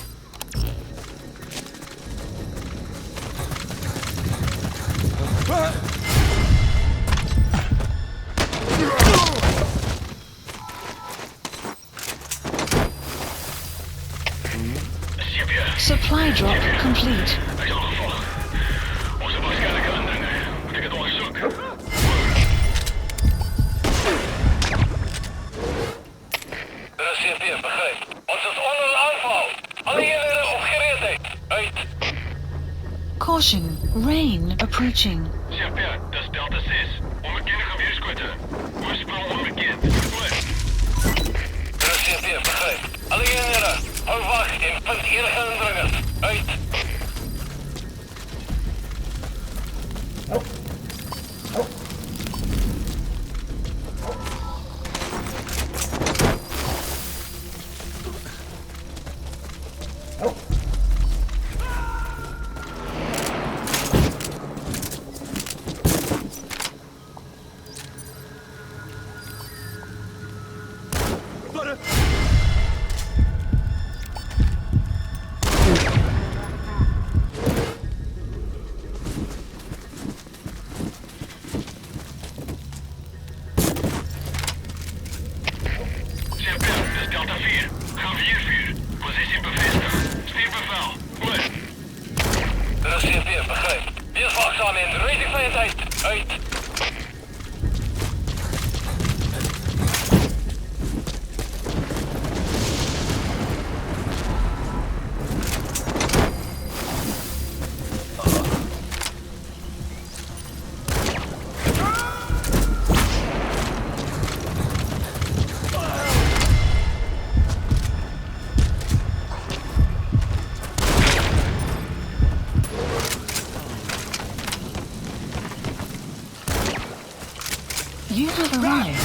Supply drop complete. Caution, rain approaching. Dat is Delta 6. Onbekende gevierskutter. Oorsprong onbekend. CP, begrijp. Alle eenheden, hou wacht en vind enige indringers. Uit. You have arrived.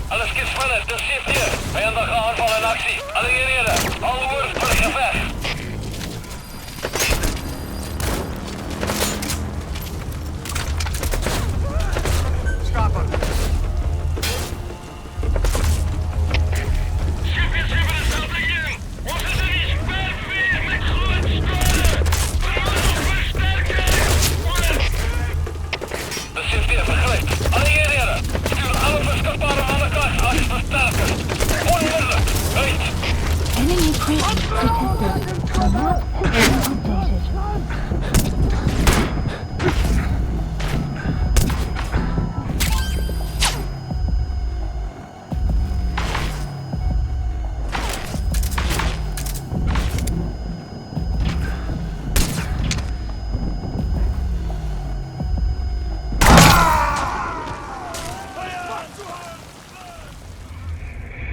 Alles gespannen, dat zit hier. Vijandige aanval in actie. Alle eenheden, al woord voor gevecht. Enemy presence detected. The map has been updated.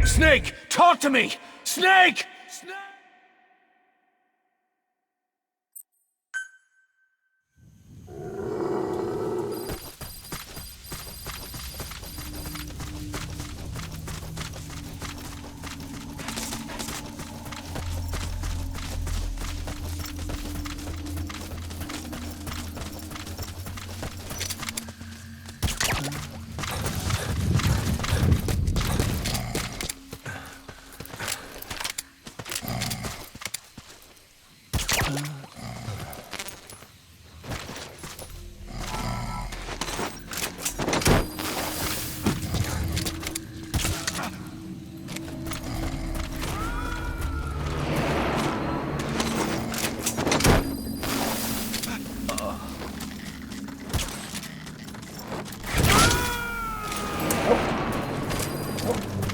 Snake, talk to me! Snake!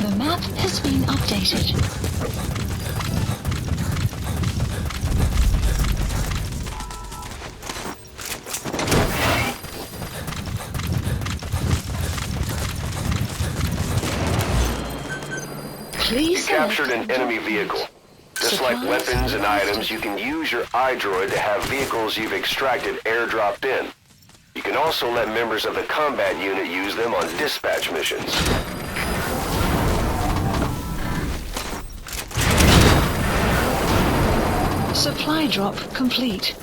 The map has been updated. Please Captured an enemy vehicle. Just like weapons and items, you can use your iDroid to have vehicles you've extracted airdropped in. You can also let members of the combat unit use them on dispatch missions. Supply drop complete.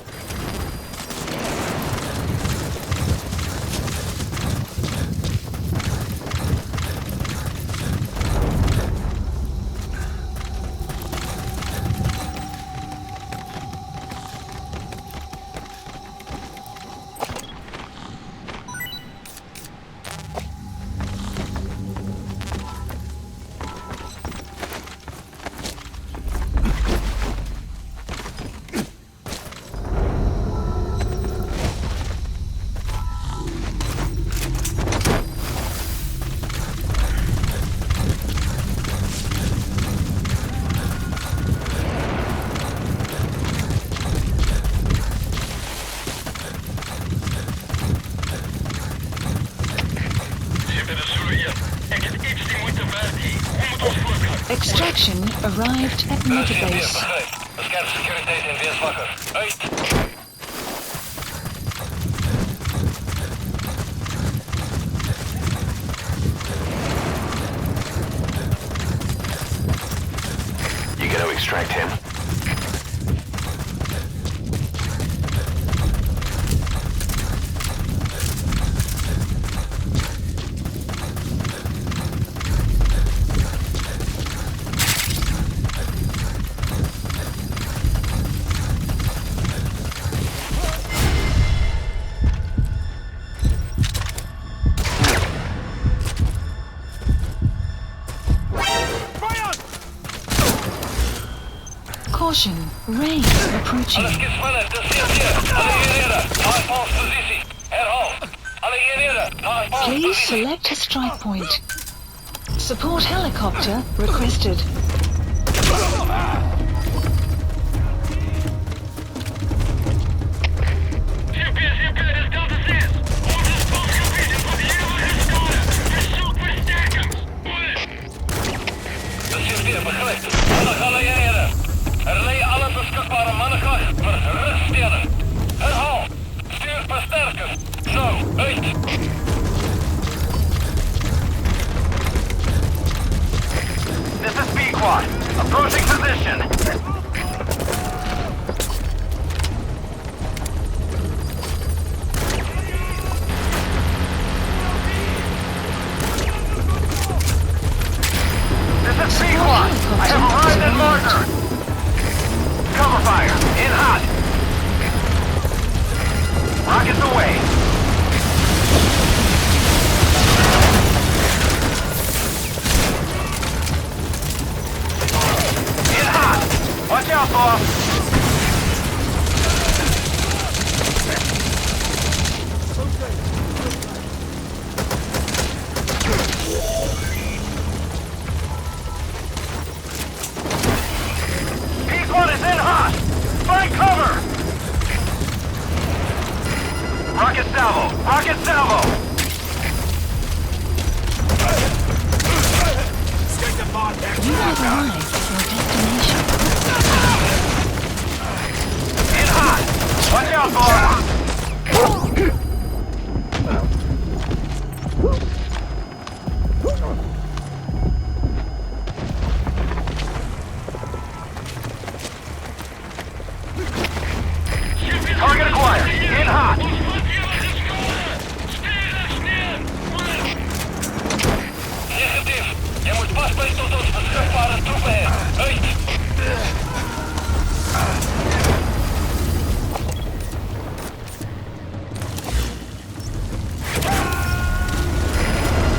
Extraction arrived at Metabase. Bescherm securiteit en wees wakker. Uit! Caution, rain approaching. Alles gespannen, das sind wir. Alle Hierräder, Ausbaupositie. Herhaal. Alle Hierräder, Please Ausbaupositie. select a strike point. Support helicopter requested. Das Delta 6. Unser Baugebiet ist auf jeder Skala. Versucht Verstärkung. Dat sind wir, begrijpt. Alle Hierräder. Lei alle beschikbare mannekracht vir ruststenen. Herhaal. Stuur versterkers. Nou, uit. This is B-Quad. Approaching position. This is B-Quad. I have arrived at marker. Cover fire. In hot. Rockets away. In hot. Watch out, boss. P-Quad is in hot. Find cover. Rocket salvo. Rocket salvo. You have arrived at your destination. In hot. Watch out, boss. Target acquired. In hot. Negatief. Je moet vastbijten tot ons beschikbare troepen heeft. Uit.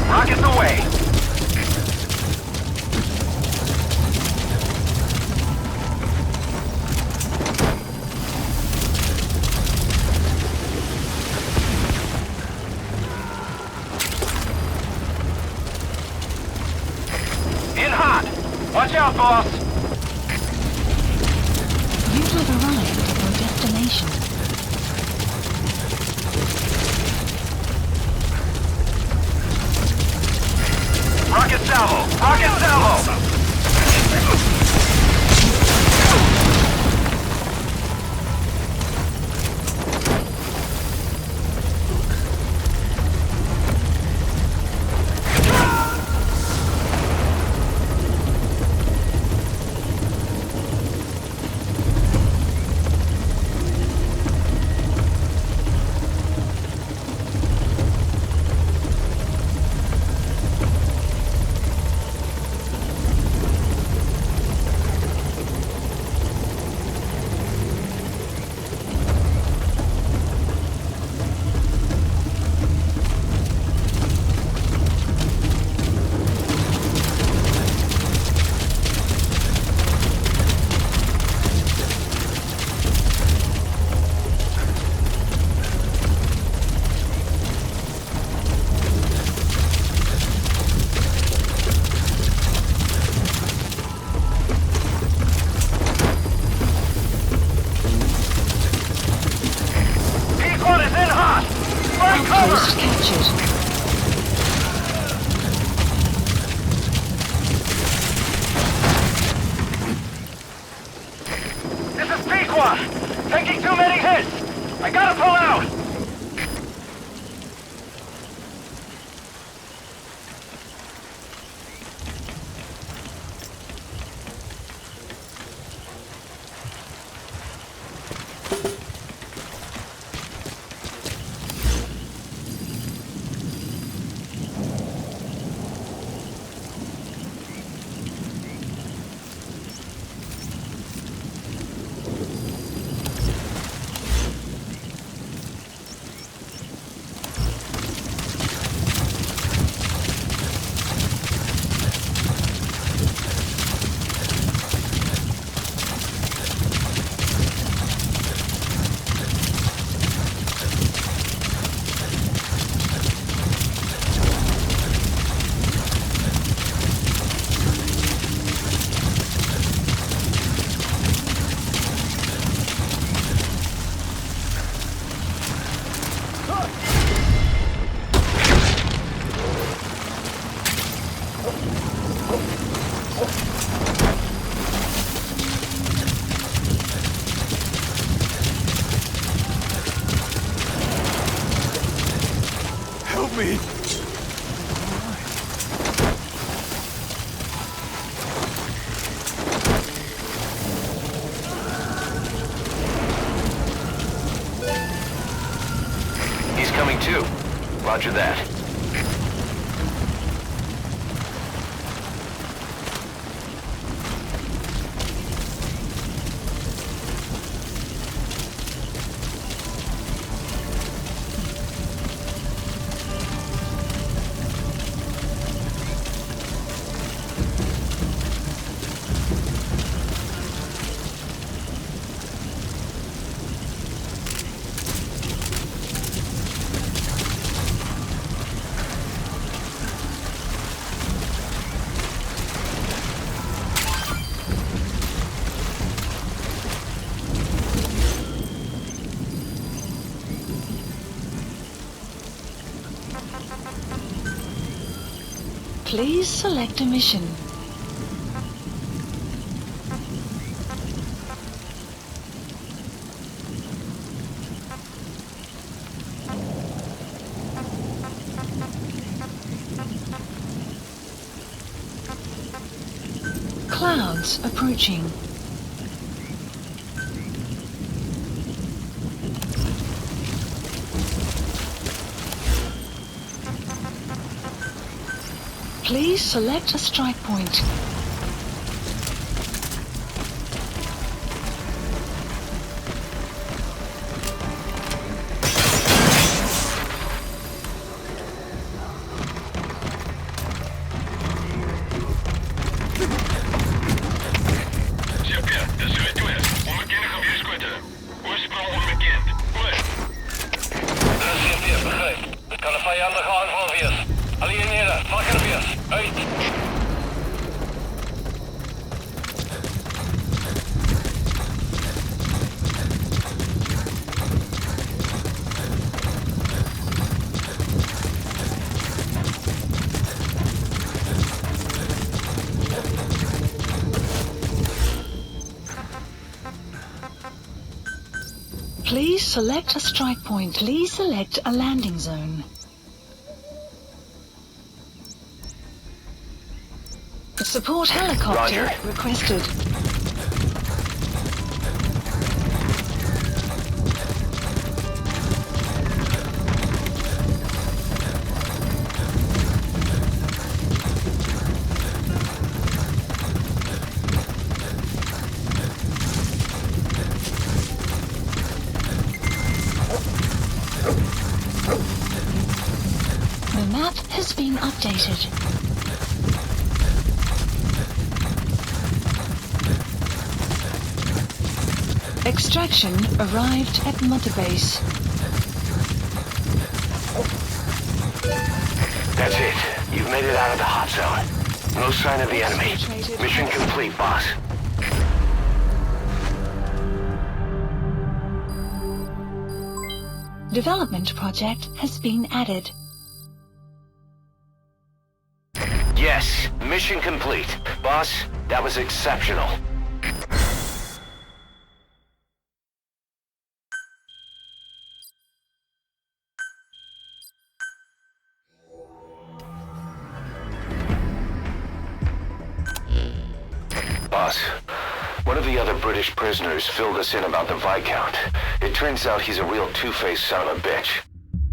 Rockets away. In hot. Watch out, boss. You have arrived at your destination. Rocket salvo. Rocket salvo. P-Quad is in hot. Find cover. Outpost captured. This is P-Quad. Taking too many hits. I gotta pull out. me! He's coming too. Roger that. Please select a mission. Clouds approaching. Please select a strike point. Zeker, dat zullen we doen. Onbekende geweerskutten. Oorsprong onbekend. Goed. Dat is zeker, begrijp. Het kan een vijandige aanval wees. Alieneren, vakker wees. Uit. Please select a strike point. Please select a landing zone. Support helicopter Roger. requested. The map has been updated. Extraction arrived at Mother Base. That's it. You've made it out of the hot zone. No sign of the enemy. Mission complete, boss. Development project has been added. Yes, mission complete. Boss, that was exceptional. Boss, one of the other British prisoners filled us in about the Viscount. It turns out he's a real two-faced son of a bitch.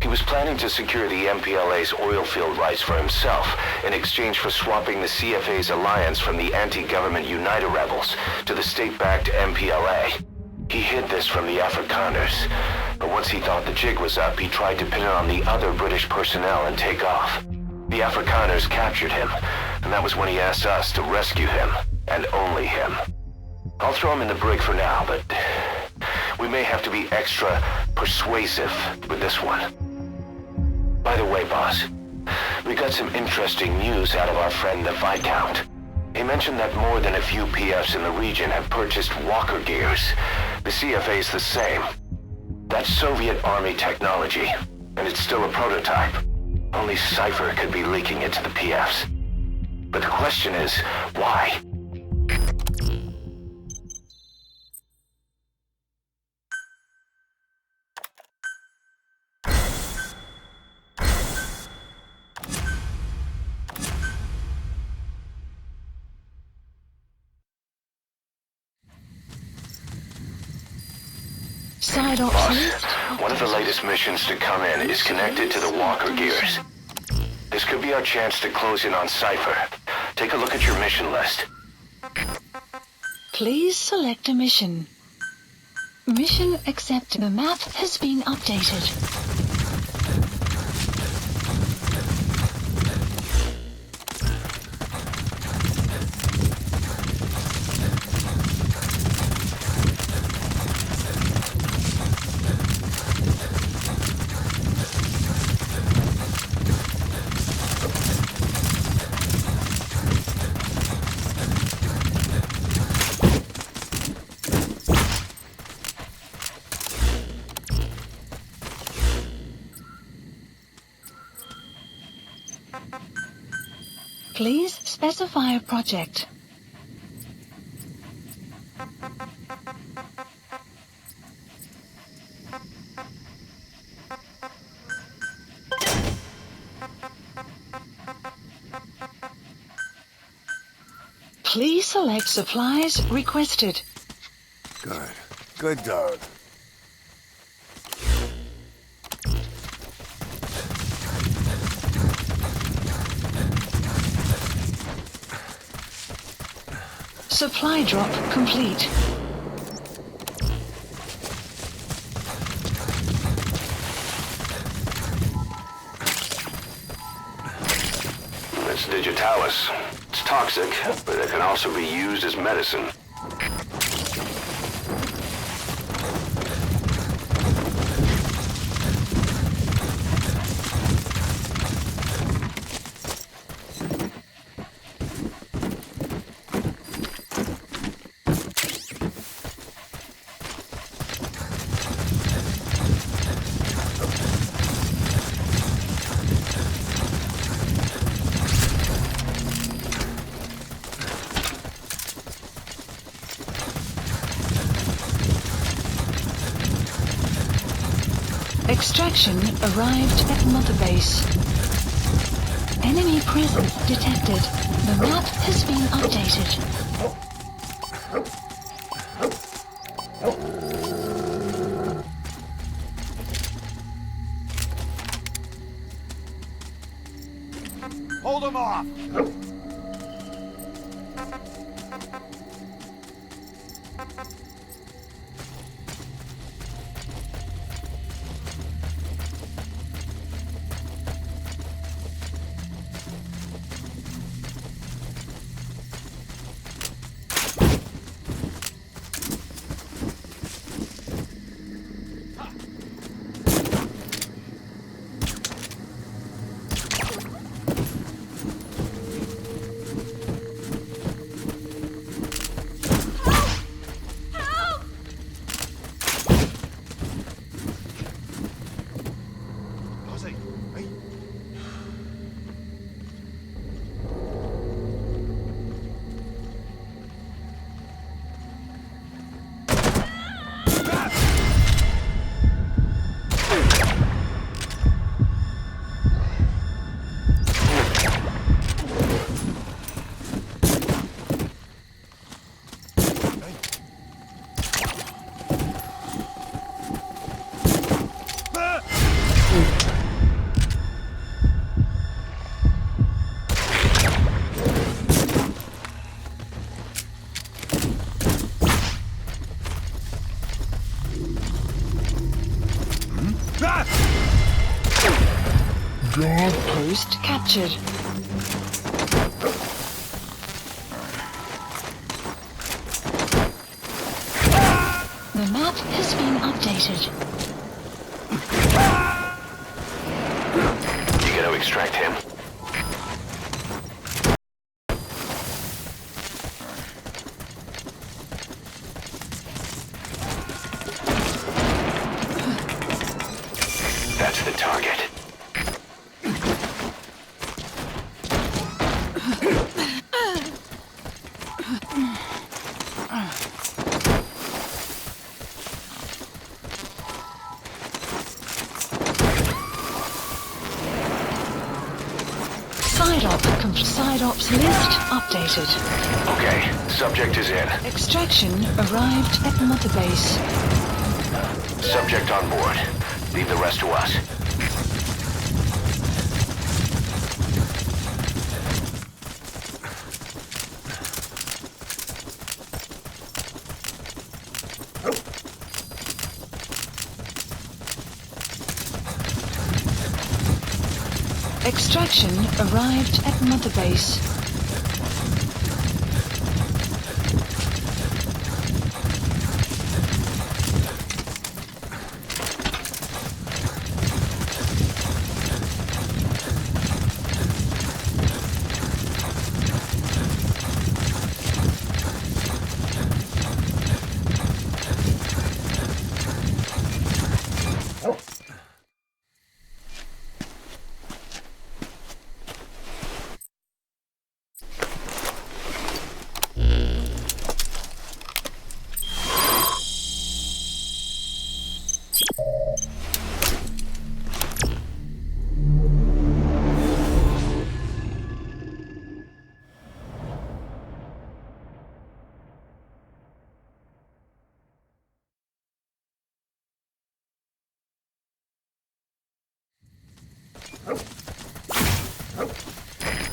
He was planning to secure the MPLA's oil field rights for himself in exchange for swapping the CFA's alliance from the anti-government United rebels to the state-backed MPLA. He hid this from the Afrikaners, but once he thought the jig was up, he tried to pin it on the other British personnel and take off. The Afrikaners captured him, and that was when he asked us to rescue him, and only him. I'll throw him in the brig for now, but we may have to be extra persuasive with this one. By the way, boss, we got some interesting news out of our friend the Viscount. He mentioned that more than a few PFs in the region have purchased walker gears. The CFA's the same. That's Soviet Army technology, and it's still a prototype. Only Cypher could be leaking it to the PFs. But the question is, why? Side ops Boss, list. one of the latest missions to come in is connected to the walker gears. This could be our chance to close in on Cypher. Take a look at your mission list. Please select a mission. Mission accepted. The map has been updated. Please specify a project. Please select supplies requested. Good. Good dog. Supply drop complete. It's digitalis. It's toxic, but it can also be used as medicine. Extraction arrived at Mother Base. Enemy presence detected. The map has been updated. Hold them off! Post captured. The map has been updated. You gotta extract him. That's the target. Side ops list updated. Okay, subject is in. Extraction arrived at Mother Base. Subject on board. Leave the rest to us. Extraction arrived at Mother Base.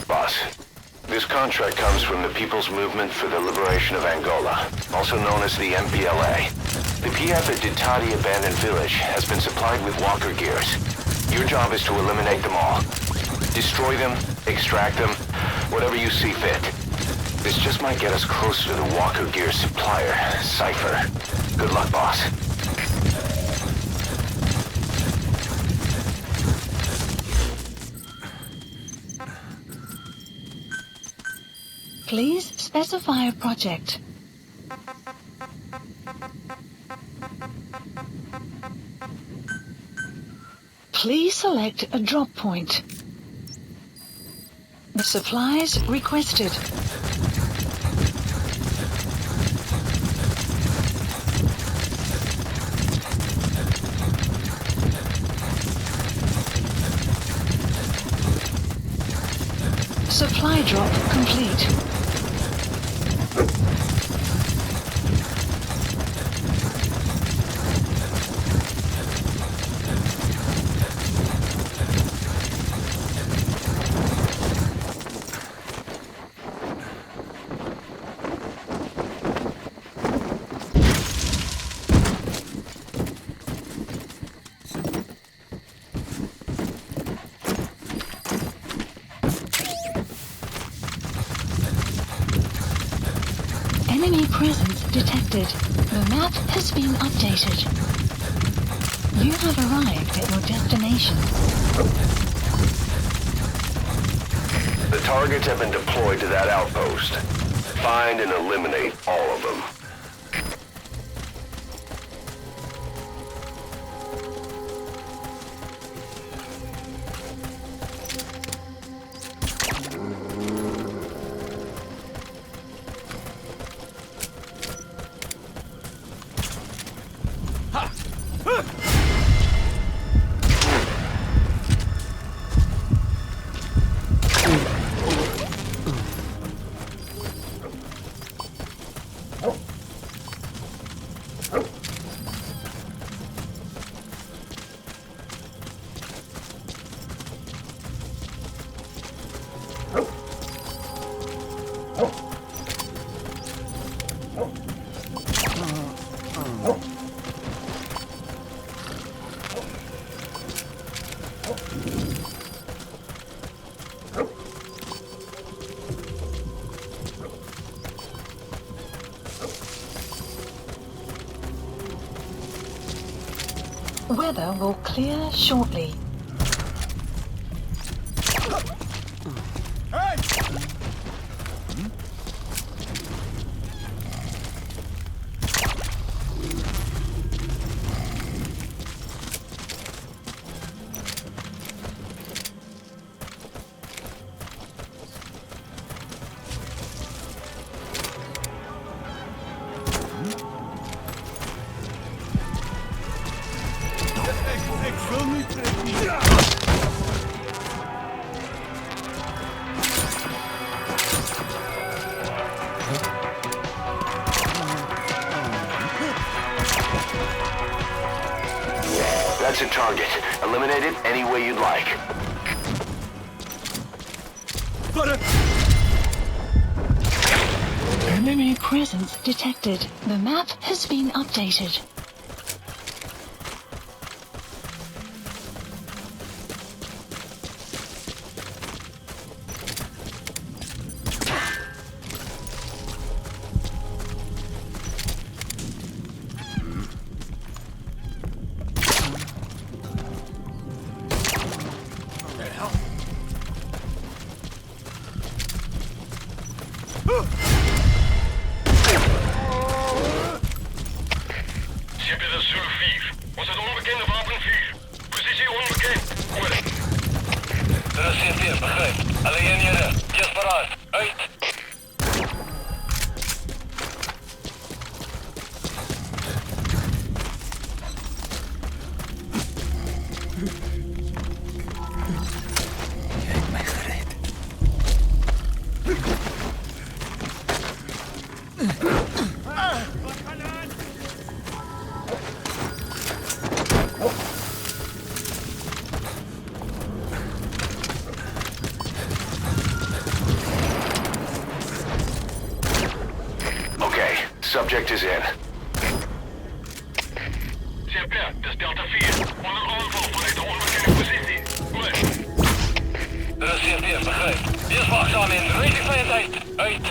Boss, this contract comes from the People's Movement for the Liberation of Angola, also known as the MPLA. The PF at Ditati Abandoned Village has been supplied with walker gears. Your job is to eliminate them all. Destroy them, extract them, whatever you see fit. This just might get us closer to the walker gear supplier, Cypher. Good luck, boss. Please specify a project. Please select a drop point. The supplies requested. Supply drop complete. Enemy presence detected. The map has been updated. You have arrived at your destination. The targets have been deployed to that outpost. Find and eliminate all of them. Weather will clear shortly. target. Eliminate it any way you'd like. Enemy presence detected. The map has been updated. Shipje is Zulu 4. Was het onbekende wapenvuur. Positie onbekend. Goed. Er is CP, begrijp. Alleen hier. Yes, vooruit. Uit. Kijk mij gereed. Okay, subject is in. CP, dat is Delta 4. Onder aanval vanuit de onbekende positie. Goed. Er is CP, begrijp. Wees waakzaam in. Rijd die vijand uit. Uit.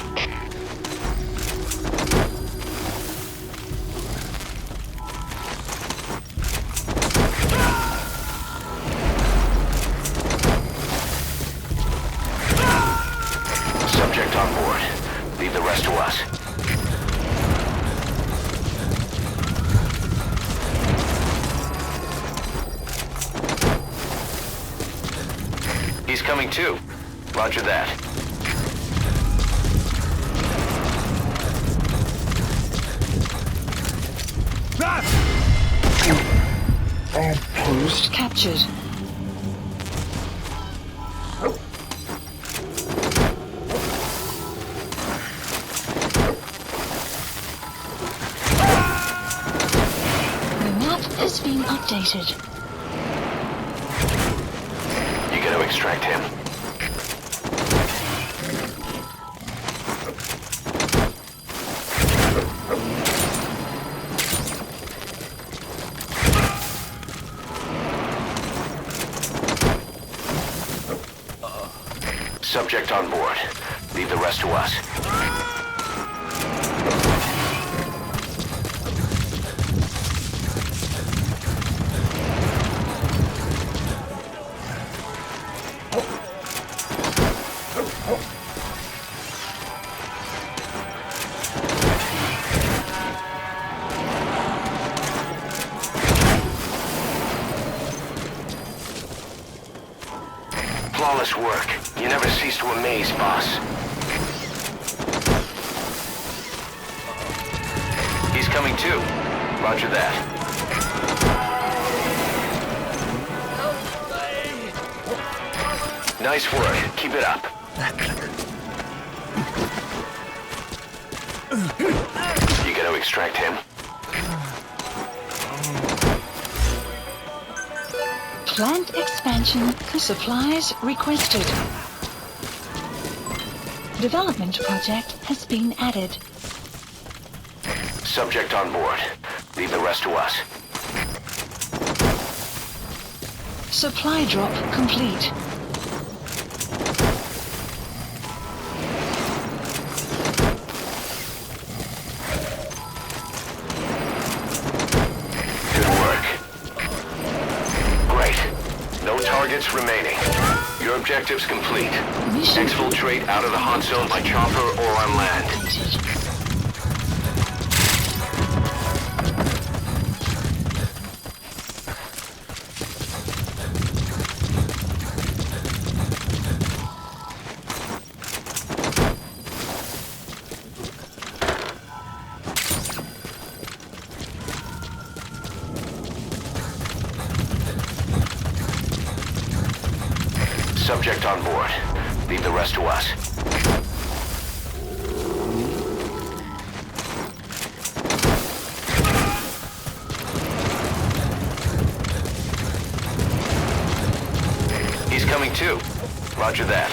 Subject on board. Leave the rest to us. He's coming too. Roger that. Post captured. The map has been updated. You gotta extract him. Subject on board. Leave the rest to us. Flawless work. You never cease to amaze, boss. He's coming too. Roger that. Nice work. Keep it up. You gotta extract him. Plant expansion. Supplies requested. Development project has been added. Subject on board. Leave the rest to us. Supply drop complete. Good work. Great. No targets remaining. Your objective's complete. Mission Exfiltrate out of the hot zone by chopper or on land. completed. Subject on board. Leave the rest to us. Incoming 2. Roger that.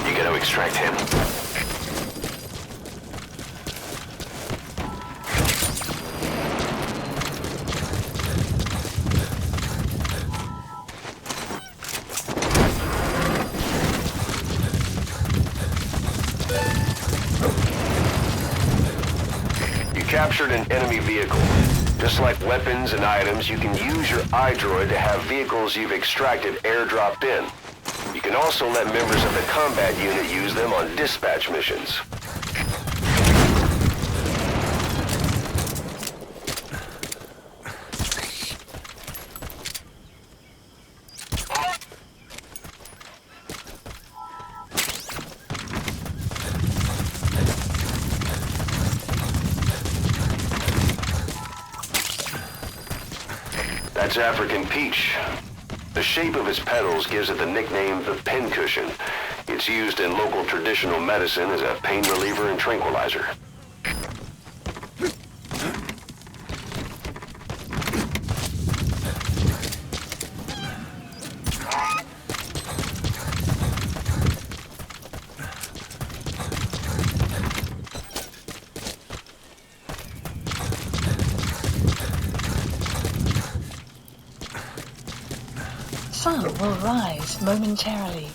You gotta extract him. Captured an enemy vehicle. Just like weapons and items, you can use your iDroid to have vehicles you've extracted airdropped in. You can also let members of the combat unit use them on dispatch missions. That's African peach. The shape of its petals gives it the nickname the pincushion. It's used in local traditional medicine as a pain reliever and tranquilizer. Sun will rise momentarily.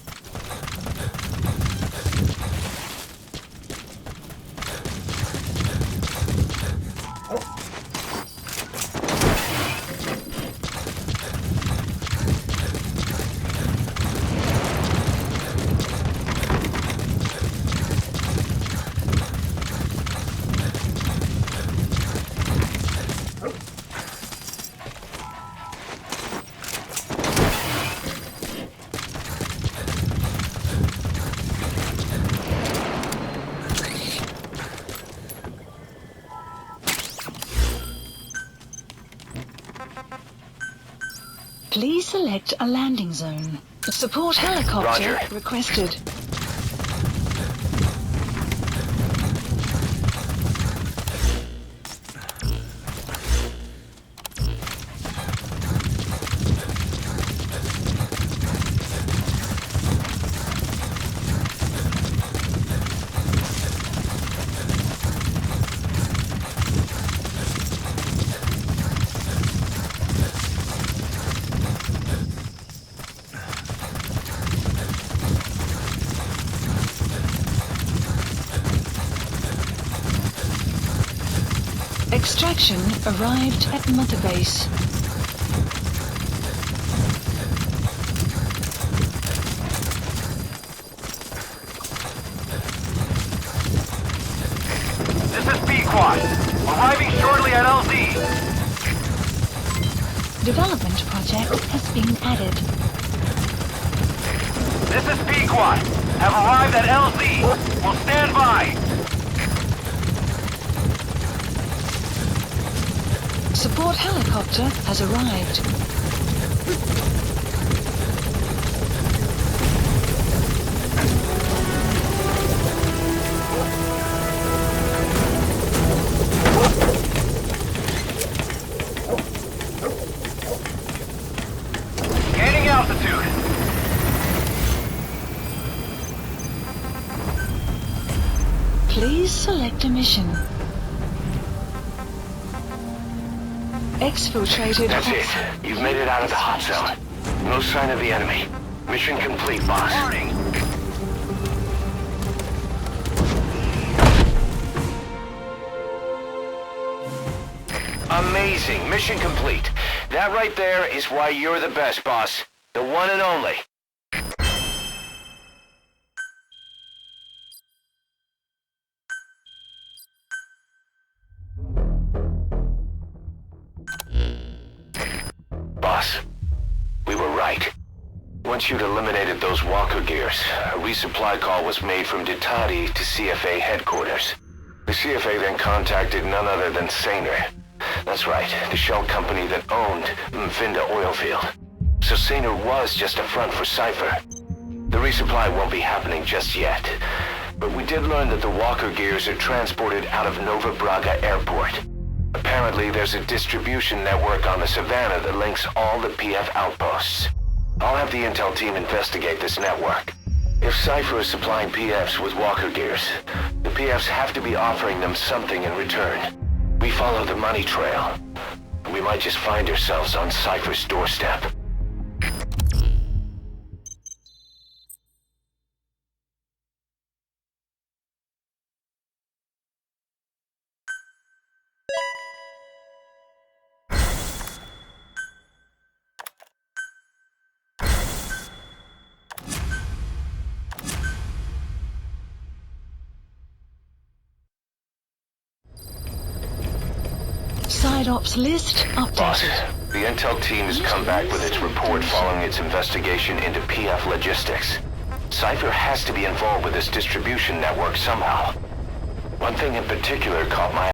Please select a landing zone. Support helicopter Roger. requested. Extraction arrived at Mother Base. This is P-Quad. Arriving shortly at LZ. Development project has been added. This is P-Quad. Have arrived at LZ. Will stand by. Support helicopter has arrived. Gaining altitude. Please select a mission. Exfiltrated That's hot it. zone. You've made it out of the hot zone. No sign of the enemy. Mission complete, boss. Warning. Amazing. Mission complete. That right there is why you're the best, boss. The one and only. Boss, we were right. Once you'd eliminated those walker gears, a resupply call was made from Ditati to CFA headquarters. The CFA then contacted none other than Saner. That's right, the shell company that owned Mfinda Oilfield. So Saner was just a front for Cypher. The resupply won't be happening just yet. But we did learn that the walker gears are transported out of Nova Braga Airport. Apparently there's a distribution network on the Savannah that links all the PF outposts. I'll have the intel team investigate this network. If Cypher is supplying PFs with walker gears, the PFs have to be offering them something in return. We follow the money trail. We might just find ourselves on Cypher's doorstep. Side ops list Boss, updated. the intel team has come back with its report following its investigation into PF logistics. Cypher has to be involved with this distribution network somehow. One thing in particular caught my